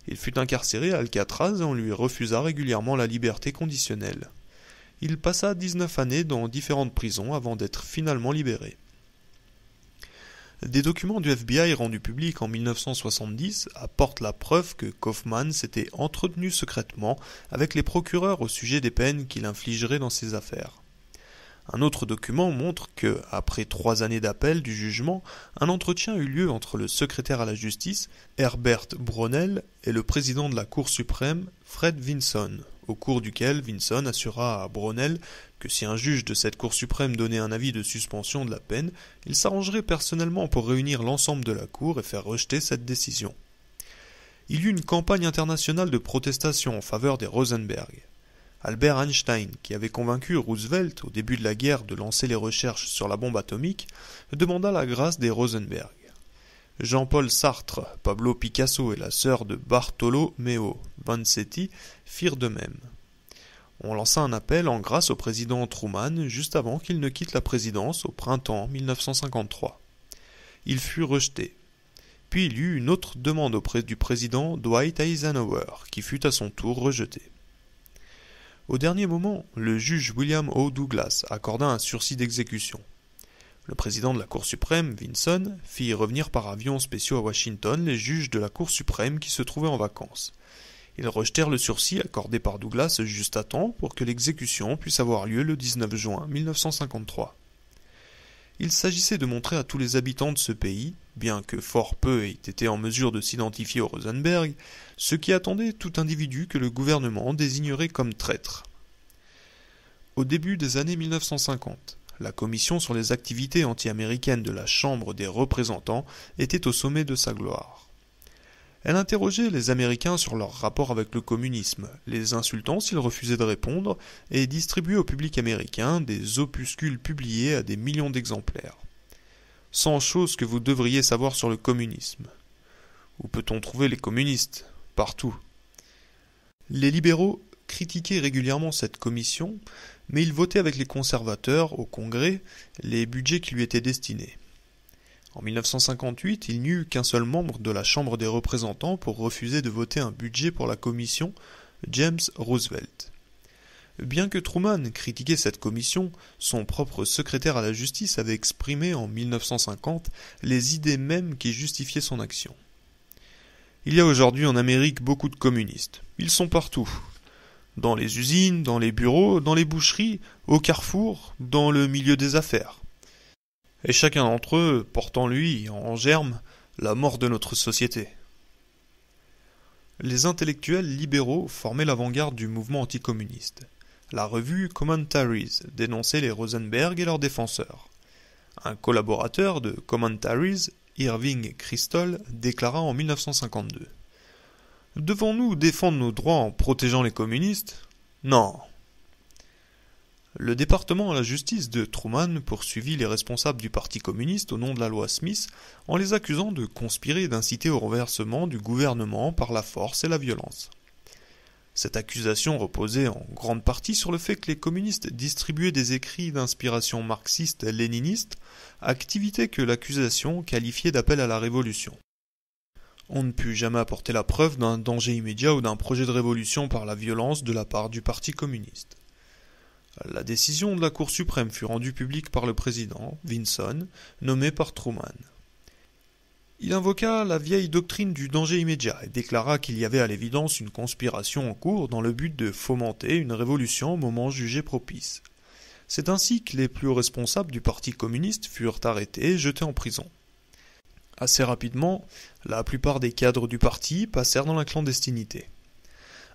Il fut incarcéré à Alcatraz et on lui refusa régulièrement la liberté conditionnelle. Il passa 19 années dans différentes prisons avant d'être finalement libéré. Des documents du FBI rendus publics en 1970 apportent la preuve que Kaufman s'était entretenu secrètement avec les procureurs au sujet des peines qu'il infligerait dans ces affaires. Un autre document montre que, après 3 années d'appel du jugement, un entretien eut lieu entre le secrétaire à la justice, Herbert Brownell, et le président de la Cour suprême, Fred Vinson, au cours duquel Vinson assura à Brownell que si un juge de cette Cour suprême donnait un avis de suspension de la peine, il s'arrangerait personnellement pour réunir l'ensemble de la Cour et faire rejeter cette décision. Il y eut une campagne internationale de protestation en faveur des Rosenberg. Albert Einstein, qui avait convaincu Roosevelt au début de la guerre de lancer les recherches sur la bombe atomique, demanda la grâce des Rosenberg. Jean-Paul Sartre, Pablo Picasso et la sœur de Bartolomeo Vanzetti firent de même. On lança un appel en grâce au président Truman juste avant qu'il ne quitte la présidence au printemps 1953. Il fut rejeté. Puis il y eut une autre demande auprès du président Dwight Eisenhower, qui fut à son tour rejetée. Au dernier moment, le juge William O. Douglas accorda un sursis d'exécution. Le président de la Cour suprême, Vinson, fit revenir par avions spéciaux à Washington les juges de la Cour suprême qui se trouvaient en vacances. Ils rejetèrent le sursis accordé par Douglas juste à temps pour que l'exécution puisse avoir lieu le 19 juin 1953. Il s'agissait de montrer à tous les habitants de ce pays, bien que fort peu aient été en mesure de s'identifier aux Rosenberg, ce qui attendait tout individu que le gouvernement désignerait comme traître. Au début des années 1950, la commission sur les activités anti-américaines de la Chambre des représentants était au sommet de sa gloire. Elle interrogeait les Américains sur leur rapport avec le communisme, les insultant s'ils refusaient de répondre, et distribuait au public américain des opuscules publiés à des millions d'exemplaires. 100 choses que vous devriez savoir sur le communisme. Où peut-on trouver les communistes? Partout. Les libéraux critiquaient régulièrement cette commission, mais ils votaient avec les conservateurs, au Congrès, les budgets qui lui étaient destinés. En 1958, il n'y eut qu'un seul membre de la Chambre des représentants pour refuser de voter un budget pour la commission, James Roosevelt. Bien que Truman critiquait cette commission, son propre secrétaire à la justice avait exprimé en 1950 les idées mêmes qui justifiaient son action. Il y a aujourd'hui en Amérique beaucoup de communistes. Ils sont partout. Dans les usines, dans les bureaux, dans les boucheries, au carrefour, dans le milieu des affaires. Et chacun d'entre eux porte en lui, en germe, la mort de notre société. Les intellectuels libéraux formaient l'avant-garde du mouvement anticommuniste. La revue Commentaries dénonçait les Rosenberg et leurs défenseurs. Un collaborateur de Commentaries, Irving Kristol, déclara en 1952 « Devons-nous défendre nos droits en protégeant les communistes? Non. Le département à la justice de Truman poursuivit les responsables du Parti communiste au nom de la loi Smith en les accusant de conspirer et d'inciter au renversement du gouvernement par la force et la violence. Cette accusation reposait en grande partie sur le fait que les communistes distribuaient des écrits d'inspiration marxiste-léniniste, activité que l'accusation qualifiait d'appel à la révolution. On ne put jamais apporter la preuve d'un danger immédiat ou d'un projet de révolution par la violence de la part du Parti communiste. La décision de la Cour suprême fut rendue publique par le président, Vinson, nommé par Truman. Il invoqua la vieille doctrine du danger immédiat et déclara qu'il y avait à l'évidence une conspiration en cours dans le but de fomenter une révolution au moment jugé propice. C'est ainsi que les plus hauts responsables du Parti communiste furent arrêtés et jetés en prison. Assez rapidement, la plupart des cadres du parti passèrent dans la clandestinité.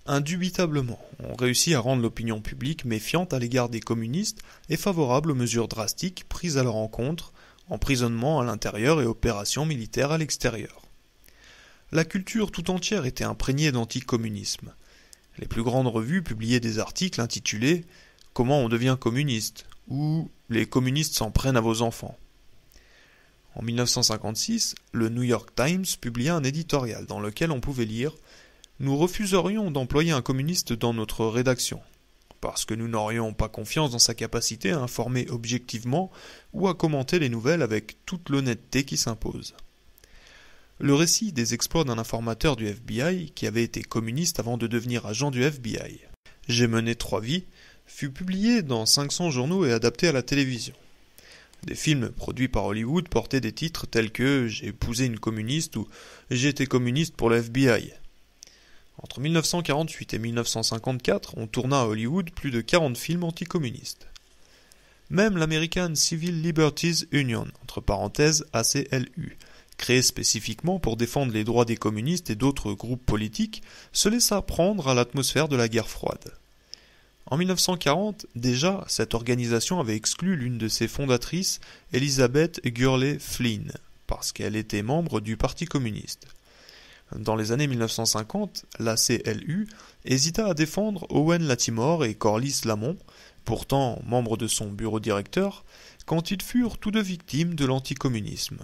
Indubitablement, on réussit à rendre l'opinion publique méfiante à l'égard des communistes et favorable aux mesures drastiques prises à leur encontre, emprisonnement à l'intérieur et opérations militaires à l'extérieur. La culture tout entière était imprégnée d'anticommunisme. Les plus grandes revues publiaient des articles intitulés « Comment on devient communiste » ou « Les communistes s'en prennent à vos enfants ». En 1956, le New York Times publia un éditorial dans lequel on pouvait lire « Nous refuserions d'employer un communiste dans notre rédaction ». Parce que nous n'aurions pas confiance dans sa capacité à informer objectivement ou à commenter les nouvelles avec toute l'honnêteté qui s'impose. Le récit des exploits d'un informateur du FBI qui avait été communiste avant de devenir agent du FBI. J'ai mené 3 vies, fut publié dans 500 journaux et adapté à la télévision. Des films produits par Hollywood portaient des titres tels que « J'ai épousé une communiste » ou « J'ai été communiste pour le FBI ». Entre 1948 et 1954, on tourna à Hollywood plus de 40 films anticommunistes. Même l'American Civil Liberties Union, entre parenthèses ACLU, créée spécifiquement pour défendre les droits des communistes et d'autres groupes politiques, se laissa prendre à l'atmosphère de la guerre froide. En 1940, déjà, cette organisation avait exclu l'une de ses fondatrices, Elizabeth Gurley Flynn, parce qu'elle était membre du Parti communiste. Dans les années 1950, la CLU hésita à défendre Owen Lattimore et Corliss Lamont, pourtant membres de son bureau directeur, quand ils furent tous deux victimes de l'anticommunisme.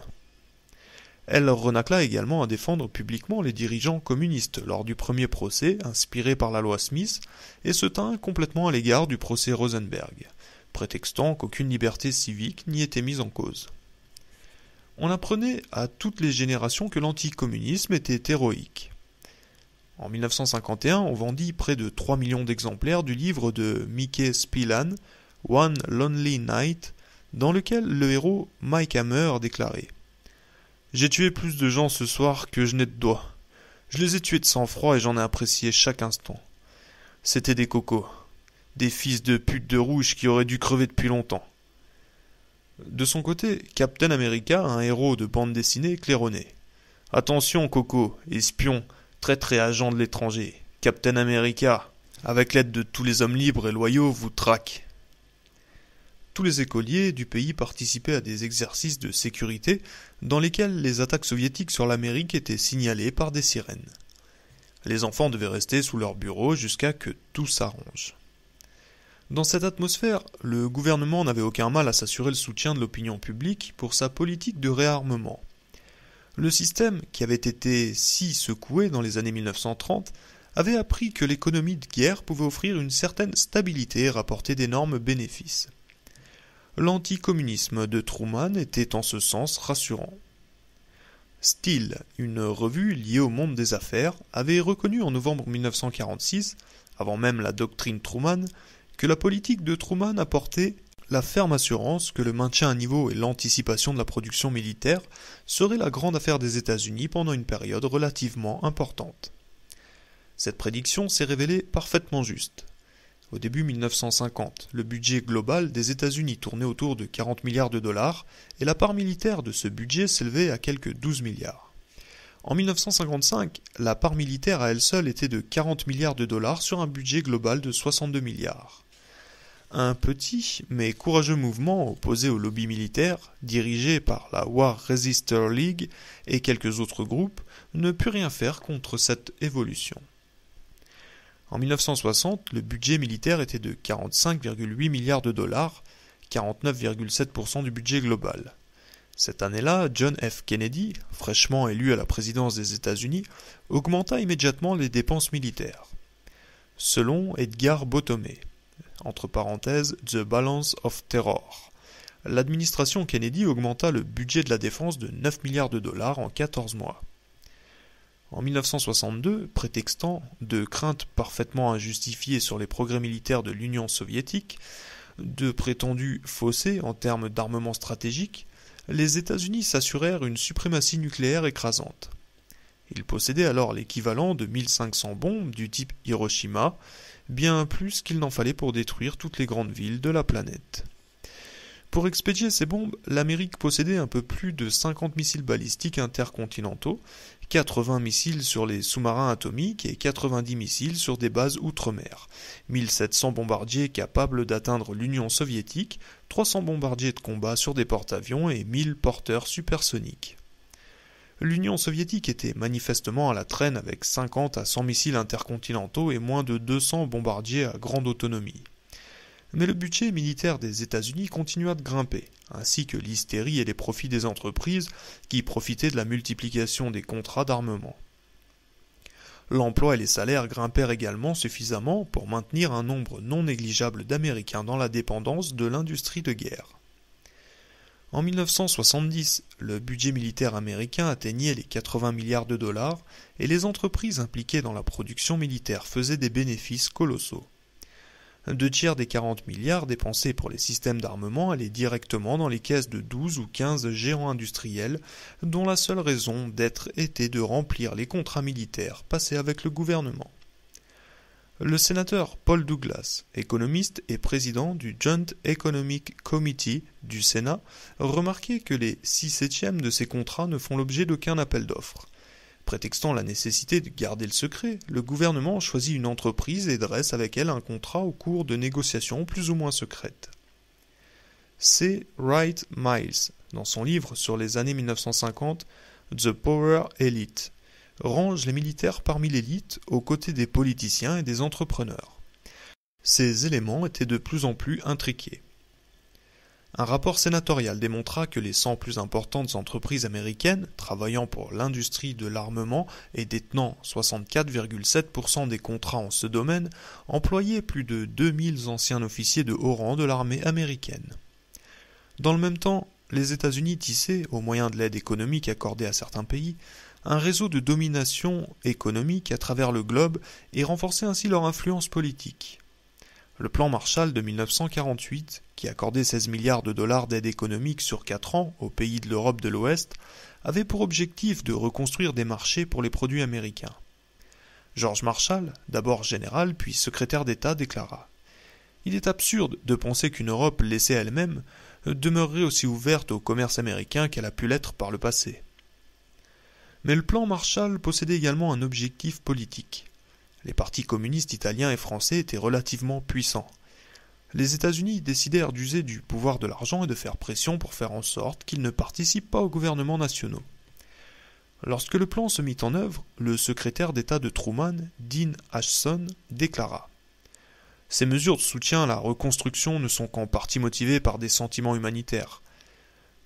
Elle renacla également à défendre publiquement les dirigeants communistes lors du premier procès inspiré par la loi Smith et se tint complètement à l'égard du procès Rosenberg, prétextant qu'aucune liberté civique n'y était mise en cause. On apprenait à toutes les générations que l'anticommunisme était héroïque. En 1951, on vendit près de 3 millions d'exemplaires du livre de Mickey Spillane, One Lonely Night, dans lequel le héros Mike Hammer déclarait « J'ai tué plus de gens ce soir que je n'ai de doigts. Je les ai tués de sang-froid et j'en ai apprécié chaque instant. C'étaient des cocos, des fils de pute de rouge qui auraient dû crever depuis longtemps. » De son côté, Captain America, un héros de bande dessinée, claironnait. « Attention, Coco, espion, traître et agent de l'étranger. Captain America, avec l'aide de tous les hommes libres et loyaux, vous traque. » Tous les écoliers du pays participaient à des exercices de sécurité dans lesquels les attaques soviétiques sur l'Amérique étaient signalées par des sirènes. Les enfants devaient rester sous leur bureau jusqu'à que tout s'arrange. Dans cette atmosphère, le gouvernement n'avait aucun mal à s'assurer le soutien de l'opinion publique pour sa politique de réarmement. Le système, qui avait été si secoué dans les années 1930, avait appris que l'économie de guerre pouvait offrir une certaine stabilité et rapporter d'énormes bénéfices. L'anticommunisme de Truman était en ce sens rassurant. Steel, une revue liée au monde des affaires, avait reconnu en novembre 1946, avant même la doctrine Truman, que la politique de Truman apportait la ferme assurance que le maintien à niveau et l'anticipation de la production militaire serait la grande affaire des États-Unis pendant une période relativement importante. Cette prédiction s'est révélée parfaitement juste. Au début 1950, le budget global des États-Unis tournait autour de 40 milliards de dollars et la part militaire de ce budget s'élevait à quelques 12 milliards. En 1955, la part militaire à elle seule était de 40 milliards de dollars sur un budget global de 62 milliards. Un petit mais courageux mouvement opposé au lobby militaire, dirigé par la War Resistor League et quelques autres groupes, ne put rien faire contre cette évolution. En 1960, le budget militaire était de 45,8 milliards de dollars, 49,7% du budget global. Cette année-là, John F. Kennedy, fraîchement élu à la présidence des États-Unis, augmenta immédiatement les dépenses militaires. Selon Edgar Bottomé, entre parenthèses, The Balance of Terror, l'administration Kennedy augmenta le budget de la défense de 9 milliards de dollars en 14 mois. En 1962, prétextant de craintes parfaitement injustifiées sur les progrès militaires de l'Union soviétique, de prétendus fossés en termes d'armement stratégique, les États-Unis s'assurèrent une suprématie nucléaire écrasante. Ils possédaient alors l'équivalent de 1500 bombes du type Hiroshima, bien plus qu'il n'en fallait pour détruire toutes les grandes villes de la planète. Pour expédier ces bombes, l'Amérique possédait un peu plus de 50 missiles balistiques intercontinentaux, 80 missiles sur les sous-marins atomiques et 90 missiles sur des bases outre-mer, 1700 bombardiers capables d'atteindre l'Union soviétique, 300 bombardiers de combat sur des porte-avions et 1000 porteurs supersoniques. L'Union soviétique était manifestement à la traîne avec 50 à 100 missiles intercontinentaux et moins de 200 bombardiers à grande autonomie. Mais le budget militaire des États-Unis continua de grimper, ainsi que l'hystérie et les profits des entreprises qui profitaient de la multiplication des contrats d'armement. L'emploi et les salaires grimpèrent également suffisamment pour maintenir un nombre non négligeable d'Américains dans la dépendance de l'industrie de guerre. En 1970, le budget militaire américain atteignait les 80 milliards de dollars et les entreprises impliquées dans la production militaire faisaient des bénéfices colossaux. 2/3 des 40 milliards dépensés pour les systèmes d'armement allaient directement dans les caisses de 12 ou 15 géants industriels dont la seule raison d'être était de remplir les contrats militaires passés avec le gouvernement. Le sénateur Paul Douglas, économiste et président du Joint Economic Committee du Sénat, remarquait que les 6/7 de ces contrats ne font l'objet d'aucun appel d'offres. Prétextant la nécessité de garder le secret, le gouvernement choisit une entreprise et dresse avec elle un contrat au cours de négociations plus ou moins secrètes. C. Wright Miles, dans son livre sur les années 1950, The Power Elite, range les militaires parmi l'élite aux côtés des politiciens et des entrepreneurs. Ces éléments étaient de plus en plus intriqués. Un rapport sénatorial démontra que les 100 plus importantes entreprises américaines, travaillant pour l'industrie de l'armement et détenant 64,7% des contrats en ce domaine, employaient plus de 2000 anciens officiers de haut rang de l'armée américaine. Dans le même temps, les États-Unis tissaient, au moyen de l'aide économique accordée à certains pays, un réseau de domination économique à travers le globe et renforçaient ainsi leur influence politique. Le plan Marshall de 1948, qui accordait 16 milliards de dollars d'aide économique sur 4 ans aux pays de l'Europe de l'Ouest, avait pour objectif de reconstruire des marchés pour les produits américains. George Marshall, d'abord général puis secrétaire d'État, déclara « Il est absurde de penser qu'une Europe laissée à elle-même demeurerait aussi ouverte au commerce américain qu'elle a pu l'être par le passé. » Mais le plan Marshall possédait également un objectif politique. Les partis communistes italiens et français étaient relativement puissants. Les États-Unis décidèrent d'user du pouvoir de l'argent et de faire pression pour faire en sorte qu'ils ne participent pas aux gouvernements nationaux. Lorsque le plan se mit en œuvre, le secrétaire d'État de Truman, Dean Acheson, déclara « Ces mesures de soutien à la reconstruction ne sont qu'en partie motivées par des sentiments humanitaires.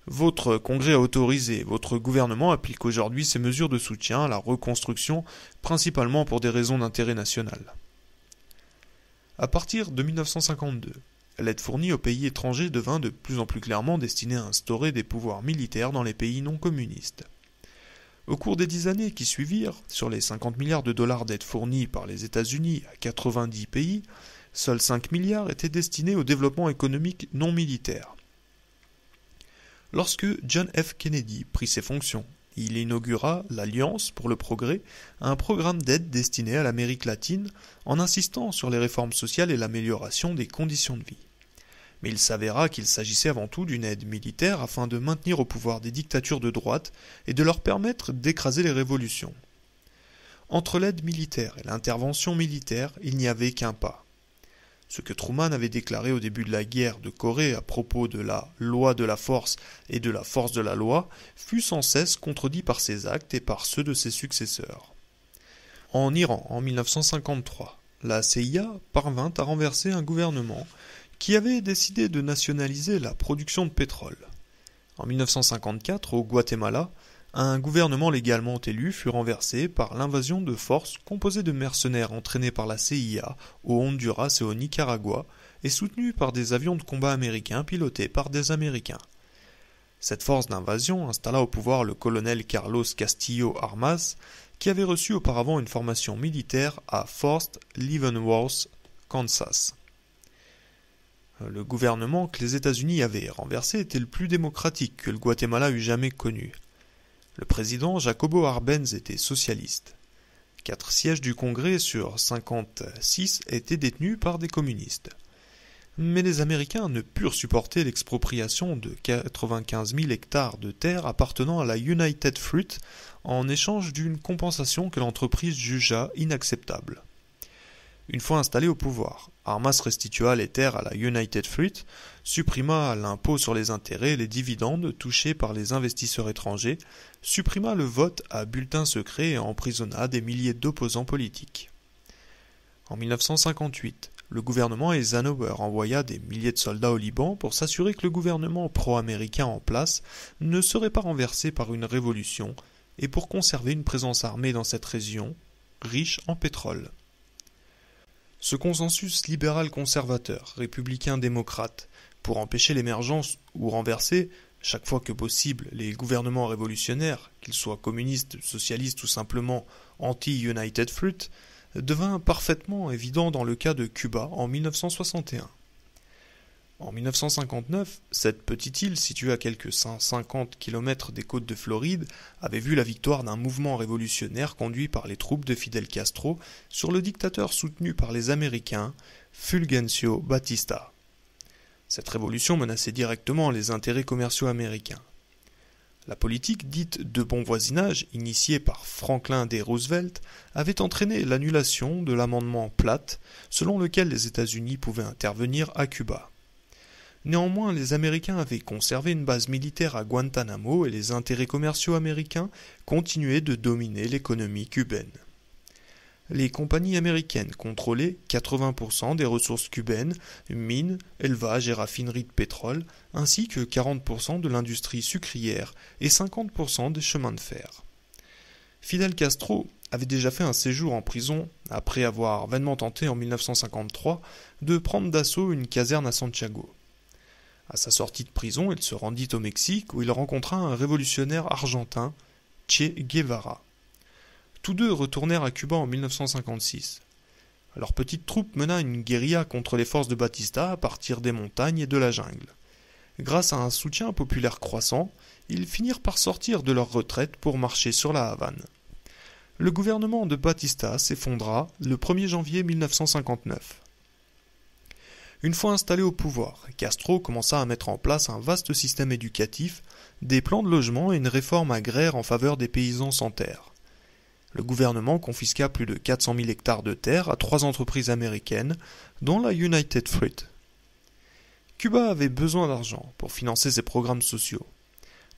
Votre Congrès a autorisé, votre gouvernement applique aujourd'hui ces mesures de soutien à la reconstruction, principalement pour des raisons d'intérêt national. » À partir de 1952, l'aide fournie aux pays étrangers devint de plus en plus clairement destinée à instaurer des pouvoirs militaires dans les pays non communistes. Au cours des 10 années qui suivirent, sur les 50 milliards de dollars d'aide fournis par les États-Unis à 90 pays, seuls 5 milliards étaient destinés au développement économique non militaire. Lorsque John F. Kennedy prit ses fonctions, il inaugura l'Alliance pour le progrès, un programme d'aide destiné à l'Amérique latine en insistant sur les réformes sociales et l'amélioration des conditions de vie. Mais il s'avéra qu'il s'agissait avant tout d'une aide militaire afin de maintenir au pouvoir des dictatures de droite et de leur permettre d'écraser les révolutions. Entre l'aide militaire et l'intervention militaire, il n'y avait qu'un pas. Ce que Truman avait déclaré au début de la guerre de Corée à propos de la loi de la force et de la force de la loi fut sans cesse contredit par ses actes et par ceux de ses successeurs. En Iran, en 1953, la CIA parvint à renverser un gouvernement qui avait décidé de nationaliser la production de pétrole. En 1954, au Guatemala, un gouvernement légalement élu fut renversé par l'invasion de forces composées de mercenaires entraînés par la CIA au Honduras et au Nicaragua et soutenus par des avions de combat américains pilotés par des Américains. Cette force d'invasion installa au pouvoir le colonel Carlos Castillo Armas, qui avait reçu auparavant une formation militaire à Fort Leavenworth, Kansas. Le gouvernement que les États-Unis avaient renversé était le plus démocratique que le Guatemala eût jamais connu. Le président Jacobo Arbenz était socialiste. 4 sièges du Congrès sur 56 étaient détenus par des communistes. Mais les Américains ne purent supporter l'expropriation de 95 000 hectares de terre appartenant à la United Fruit en échange d'une compensation que l'entreprise jugea inacceptable. Une fois installé au pouvoir, Armas restitua les terres à la United Fruit, supprima l'impôt sur les intérêts et les dividendes touchés par les investisseurs étrangers, supprima le vote à bulletin secret et emprisonna des milliers d'opposants politiques. En 1958, le gouvernement Eisenhower envoya des milliers de soldats au Liban pour s'assurer que le gouvernement pro-américain en place ne serait pas renversé par une révolution et pour conserver une présence armée dans cette région, riche en pétrole. Ce consensus libéral-conservateur, républicain-démocrate, pour empêcher l'émergence ou renverser, chaque fois que possible, les gouvernements révolutionnaires, qu'ils soient communistes, socialistes ou simplement anti-United Fruit, devint parfaitement évident dans le cas de Cuba en 1961. En 1959, cette petite île, située à quelques 150 km des côtes de Floride, avait vu la victoire d'un mouvement révolutionnaire conduit par les troupes de Fidel Castro sur le dictateur soutenu par les Américains, Fulgencio Batista. Cette révolution menaçait directement les intérêts commerciaux américains. La politique dite de bon voisinage, initiée par Franklin D. Roosevelt, avait entraîné l'annulation de l'amendement Platt, selon lequel les États-Unis pouvaient intervenir à Cuba. Néanmoins, les Américains avaient conservé une base militaire à Guantanamo et les intérêts commerciaux américains continuaient de dominer l'économie cubaine. Les compagnies américaines contrôlaient 80% des ressources cubaines, mines, élevages et raffineries de pétrole, ainsi que 40% de l'industrie sucrière et 50% des chemins de fer. Fidel Castro avait déjà fait un séjour en prison après avoir vainement tenté en 1953 de prendre d'assaut une caserne à Santiago. À sa sortie de prison, il se rendit au Mexique où il rencontra un révolutionnaire argentin, Che Guevara. Tous deux retournèrent à Cuba en 1956. Leur petite troupe mena une guérilla contre les forces de Batista à partir des montagnes et de la jungle. Grâce à un soutien populaire croissant, ils finirent par sortir de leur retraite pour marcher sur la Havane. Le gouvernement de Batista s'effondra le 1er janvier 1959. Une fois installé au pouvoir, Castro commença à mettre en place un vaste système éducatif, des plans de logement et une réforme agraire en faveur des paysans sans terre. Le gouvernement confisqua plus de 400 000 hectares de terre à 3 entreprises américaines, dont la United Fruit. Cuba avait besoin d'argent pour financer ses programmes sociaux.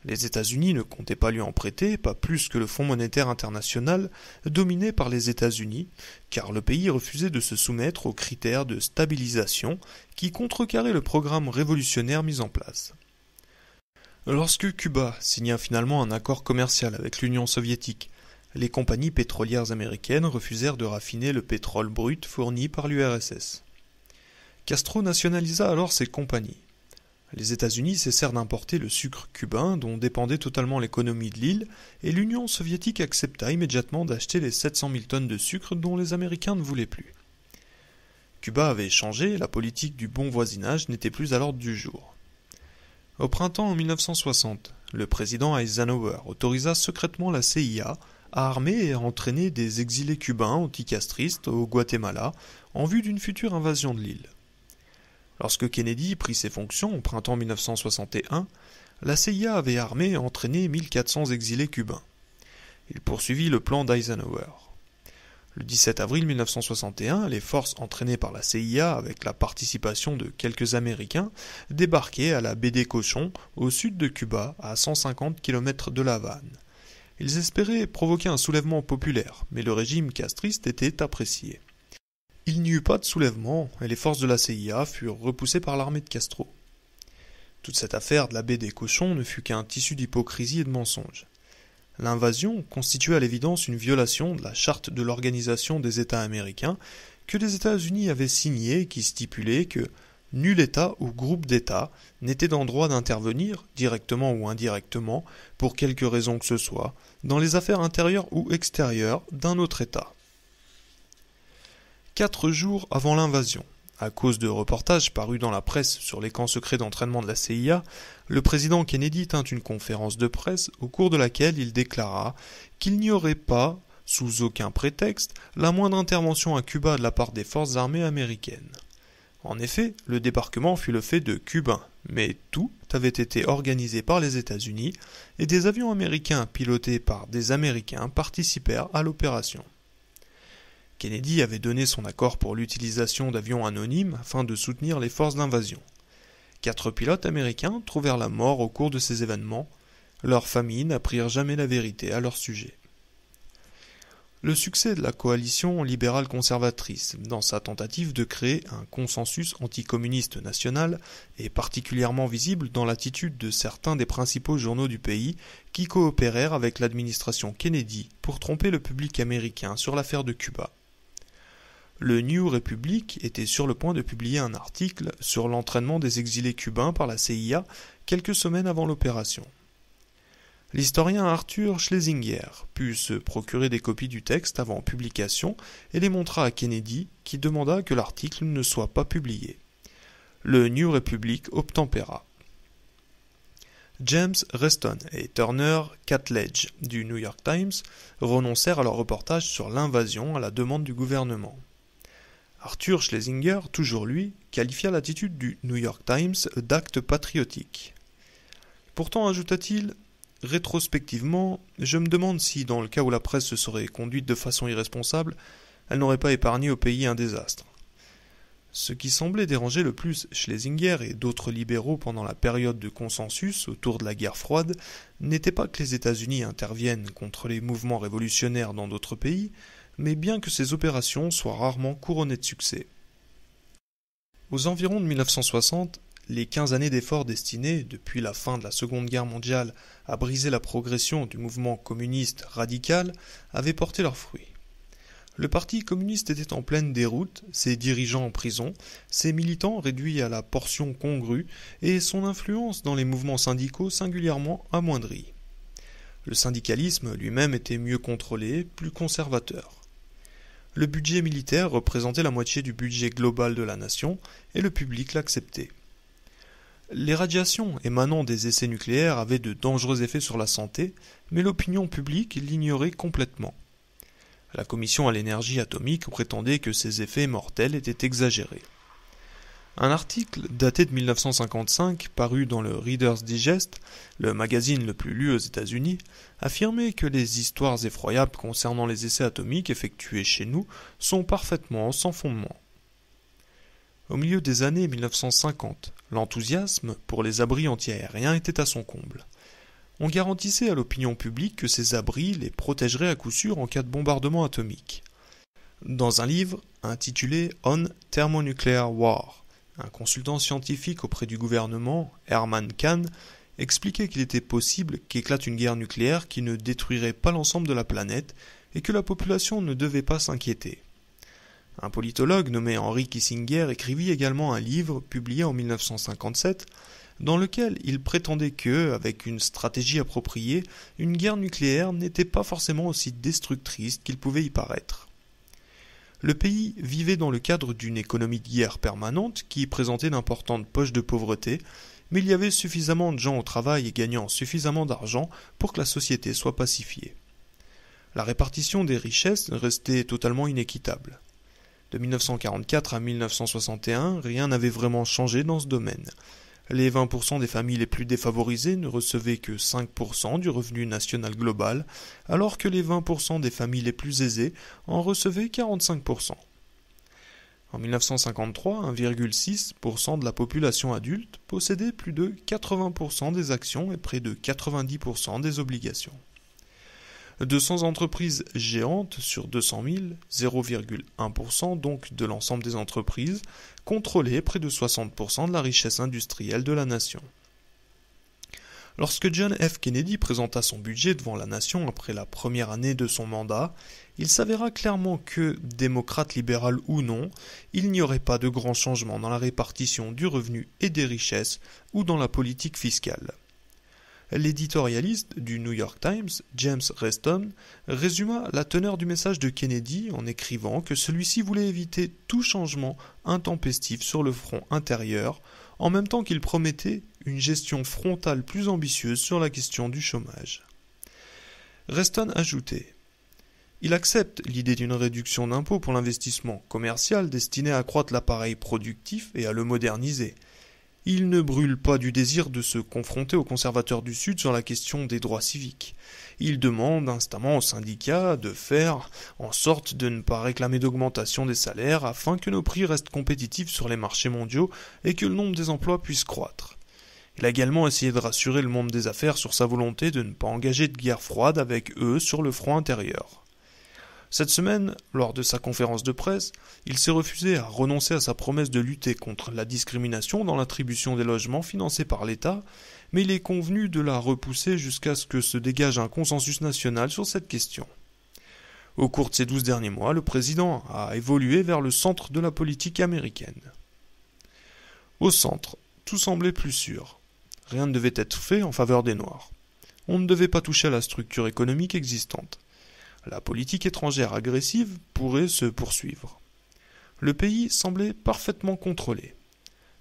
Les États-Unis ne comptaient pas lui en prêter, pas plus que le Fonds monétaire international, dominé par les États-Unis, car le pays refusait de se soumettre aux critères de stabilisation qui contrecarraient le programme révolutionnaire mis en place. Lorsque Cuba signa finalement un accord commercial avec l'Union soviétique, les compagnies pétrolières américaines refusèrent de raffiner le pétrole brut fourni par l'URSS. Castro nationalisa alors ces compagnies. Les États-Unis cessèrent d'importer le sucre cubain dont dépendait totalement l'économie de l'île et l'Union soviétique accepta immédiatement d'acheter les 700 000 tonnes de sucre dont les Américains ne voulaient plus. Cuba avait changé, la politique du bon voisinage n'était plus à l'ordre du jour. Au printemps en 1960, le président Eisenhower autorisa secrètement la CIA à armer et à entraîner des exilés cubains anticastristes au Guatemala en vue d'une future invasion de l'île. Lorsque Kennedy prit ses fonctions au printemps 1961, la CIA avait armé et entraîné 1400 exilés cubains. Il poursuivit le plan d'Eisenhower. Le 17 avril 1961, les forces entraînées par la CIA avec la participation de quelques Américains débarquaient à la baie des Cochons, au sud de Cuba, à 150 km de La Havane. Ils espéraient provoquer un soulèvement populaire, mais le régime castriste était apprécié. Il n'y eut pas de soulèvement et les forces de la CIA furent repoussées par l'armée de Castro. Toute cette affaire de la baie des Cochons ne fut qu'un tissu d'hypocrisie et de mensonges. L'invasion constituait à l'évidence une violation de la charte de l'Organisation des États américains que les États-Unis avaient signée et qui stipulait que nul État ou groupe d'États n'était en droit d'intervenir, directement ou indirectement, pour quelque raison que ce soit, dans les affaires intérieures ou extérieures d'un autre État. 4 jours avant l'invasion, à cause de reportages parus dans la presse sur les camps secrets d'entraînement de la CIA, le président Kennedy tint une conférence de presse au cours de laquelle il déclara qu'il n'y aurait pas, sous aucun prétexte, la moindre intervention à Cuba de la part des forces armées américaines. En effet, le débarquement fut le fait de Cubains, mais tout avait été organisé par les États-Unis et des avions américains pilotés par des Américains participèrent à l'opération. Kennedy avait donné son accord pour l'utilisation d'avions anonymes afin de soutenir les forces d'invasion. 4 pilotes américains trouvèrent la mort au cours de ces événements. Leurs familles n'apprirent jamais la vérité à leur sujet. Le succès de la coalition libérale conservatrice dans sa tentative de créer un consensus anticommuniste national est particulièrement visible dans l'attitude de certains des principaux journaux du pays qui coopérèrent avec l'administration Kennedy pour tromper le public américain sur l'affaire de Cuba. Le New Republic était sur le point de publier un article sur l'entraînement des exilés cubains par la CIA quelques semaines avant l'opération. L'historien Arthur Schlesinger put se procurer des copies du texte avant publication et les montra à Kennedy, qui demanda que l'article ne soit pas publié. Le New Republic obtempéra. James Reston et Turner Catledge du New York Times renoncèrent à leur reportage sur l'invasion à la demande du gouvernement. Arthur Schlesinger, toujours lui, qualifia l'attitude du New York Times d'acte patriotique. Pourtant, ajouta-t-il, rétrospectivement, je me demande si, dans le cas où la presse se serait conduite de façon irresponsable, elle n'aurait pas épargné au pays un désastre. Ce qui semblait déranger le plus Schlesinger et d'autres libéraux pendant la période de consensus autour de la guerre froide n'était pas que les États-Unis interviennent contre les mouvements révolutionnaires dans d'autres pays, mais bien que ces opérations soient rarement couronnées de succès. Aux environs de 1960, les 15 années d'efforts destinés, depuis la fin de la Seconde Guerre mondiale, à briser la progression du mouvement communiste radical, avaient porté leurs fruits. Le parti communiste était en pleine déroute, ses dirigeants en prison, ses militants réduits à la portion congrue et son influence dans les mouvements syndicaux singulièrement amoindrie. Le syndicalisme lui-même était mieux contrôlé, plus conservateur. Le budget militaire représentait la moitié du budget global de la nation et le public l'acceptait. Les radiations émanant des essais nucléaires avaient de dangereux effets sur la santé, mais l'opinion publique l'ignorait complètement. La Commission à l'énergie atomique prétendait que ces effets mortels étaient exagérés. Un article daté de 1955, paru dans le Reader's Digest, le magazine le plus lu aux États-Unis, affirmait que les histoires effroyables concernant les essais atomiques effectués chez nous sont parfaitement sans fondement. Au milieu des années 1950, l'enthousiasme pour les abris antiaériens était à son comble. On garantissait à l'opinion publique que ces abris les protégeraient à coup sûr en cas de bombardement atomique. Dans un livre intitulé On Thermonuclear War, un consultant scientifique auprès du gouvernement, Herman Kahn, expliquait qu'il était possible qu'éclate une guerre nucléaire qui ne détruirait pas l'ensemble de la planète et que la population ne devait pas s'inquiéter. Un politologue nommé Henry Kissinger écrivit également un livre publié en 1957 dans lequel il prétendait que, avec une stratégie appropriée, une guerre nucléaire n'était pas forcément aussi destructrice qu'il pouvait y paraître. Le pays vivait dans le cadre d'une économie de guerre permanente qui présentait d'importantes poches de pauvreté, mais il y avait suffisamment de gens au travail et gagnant suffisamment d'argent pour que la société soit pacifiée. La répartition des richesses restait totalement inéquitable. De 1944 à 1961, rien n'avait vraiment changé dans ce domaine. Les 20% des familles les plus défavorisées ne recevaient que 5% du revenu national global, alors que les 20% des familles les plus aisées en recevaient 45%. En 1953, 1,6% de la population adulte possédait plus de 80% des actions et près de 90% des obligations. 200 entreprises géantes sur 200 000, 0,1% donc de l'ensemble des entreprises, contrôlaient près de 60% de la richesse industrielle de la nation. Lorsque John F. Kennedy présenta son budget devant la nation après la première année de son mandat, il s'avéra clairement que, démocrate libéral ou non, il n'y aurait pas de grands changements dans la répartition du revenu et des richesses ou dans la politique fiscale. L'éditorialiste du New York Times, James Reston, résuma la teneur du message de Kennedy en écrivant que celui-ci voulait éviter tout changement intempestif sur le front intérieur, en même temps qu'il promettait une gestion frontale plus ambitieuse sur la question du chômage. Reston ajoutait: il accepte l'idée d'une réduction d'impôts pour l'investissement commercial destinée à accroître l'appareil productif et à le moderniser. Il ne brûle pas du désir de se confronter aux conservateurs du Sud sur la question des droits civiques. Il demande instamment aux syndicats de faire en sorte de ne pas réclamer d'augmentation des salaires afin que nos prix restent compétitifs sur les marchés mondiaux et que le nombre des emplois puisse croître. Il a également essayé de rassurer le monde des affaires sur sa volonté de ne pas engager de guerre froide avec eux sur le front intérieur. Cette semaine, lors de sa conférence de presse, il s'est refusé à renoncer à sa promesse de lutter contre la discrimination dans l'attribution des logements financés par l'État, mais il est convenu de la repousser jusqu'à ce que se dégage un consensus national sur cette question. Au cours de ces 12 derniers mois, le président a évolué vers le centre de la politique américaine. Au centre, tout semblait plus sûr. Rien ne devait être fait en faveur des Noirs. On ne devait pas toucher à la structure économique existante. La politique étrangère agressive pourrait se poursuivre. Le pays semblait parfaitement contrôlé.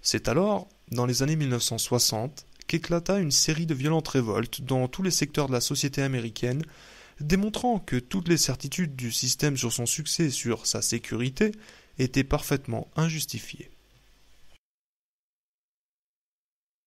C'est alors, dans les années 1960, qu'éclata une série de violentes révoltes dans tous les secteurs de la société américaine, démontrant que toutes les certitudes du système sur son succès et sur sa sécurité étaient parfaitement injustifiées.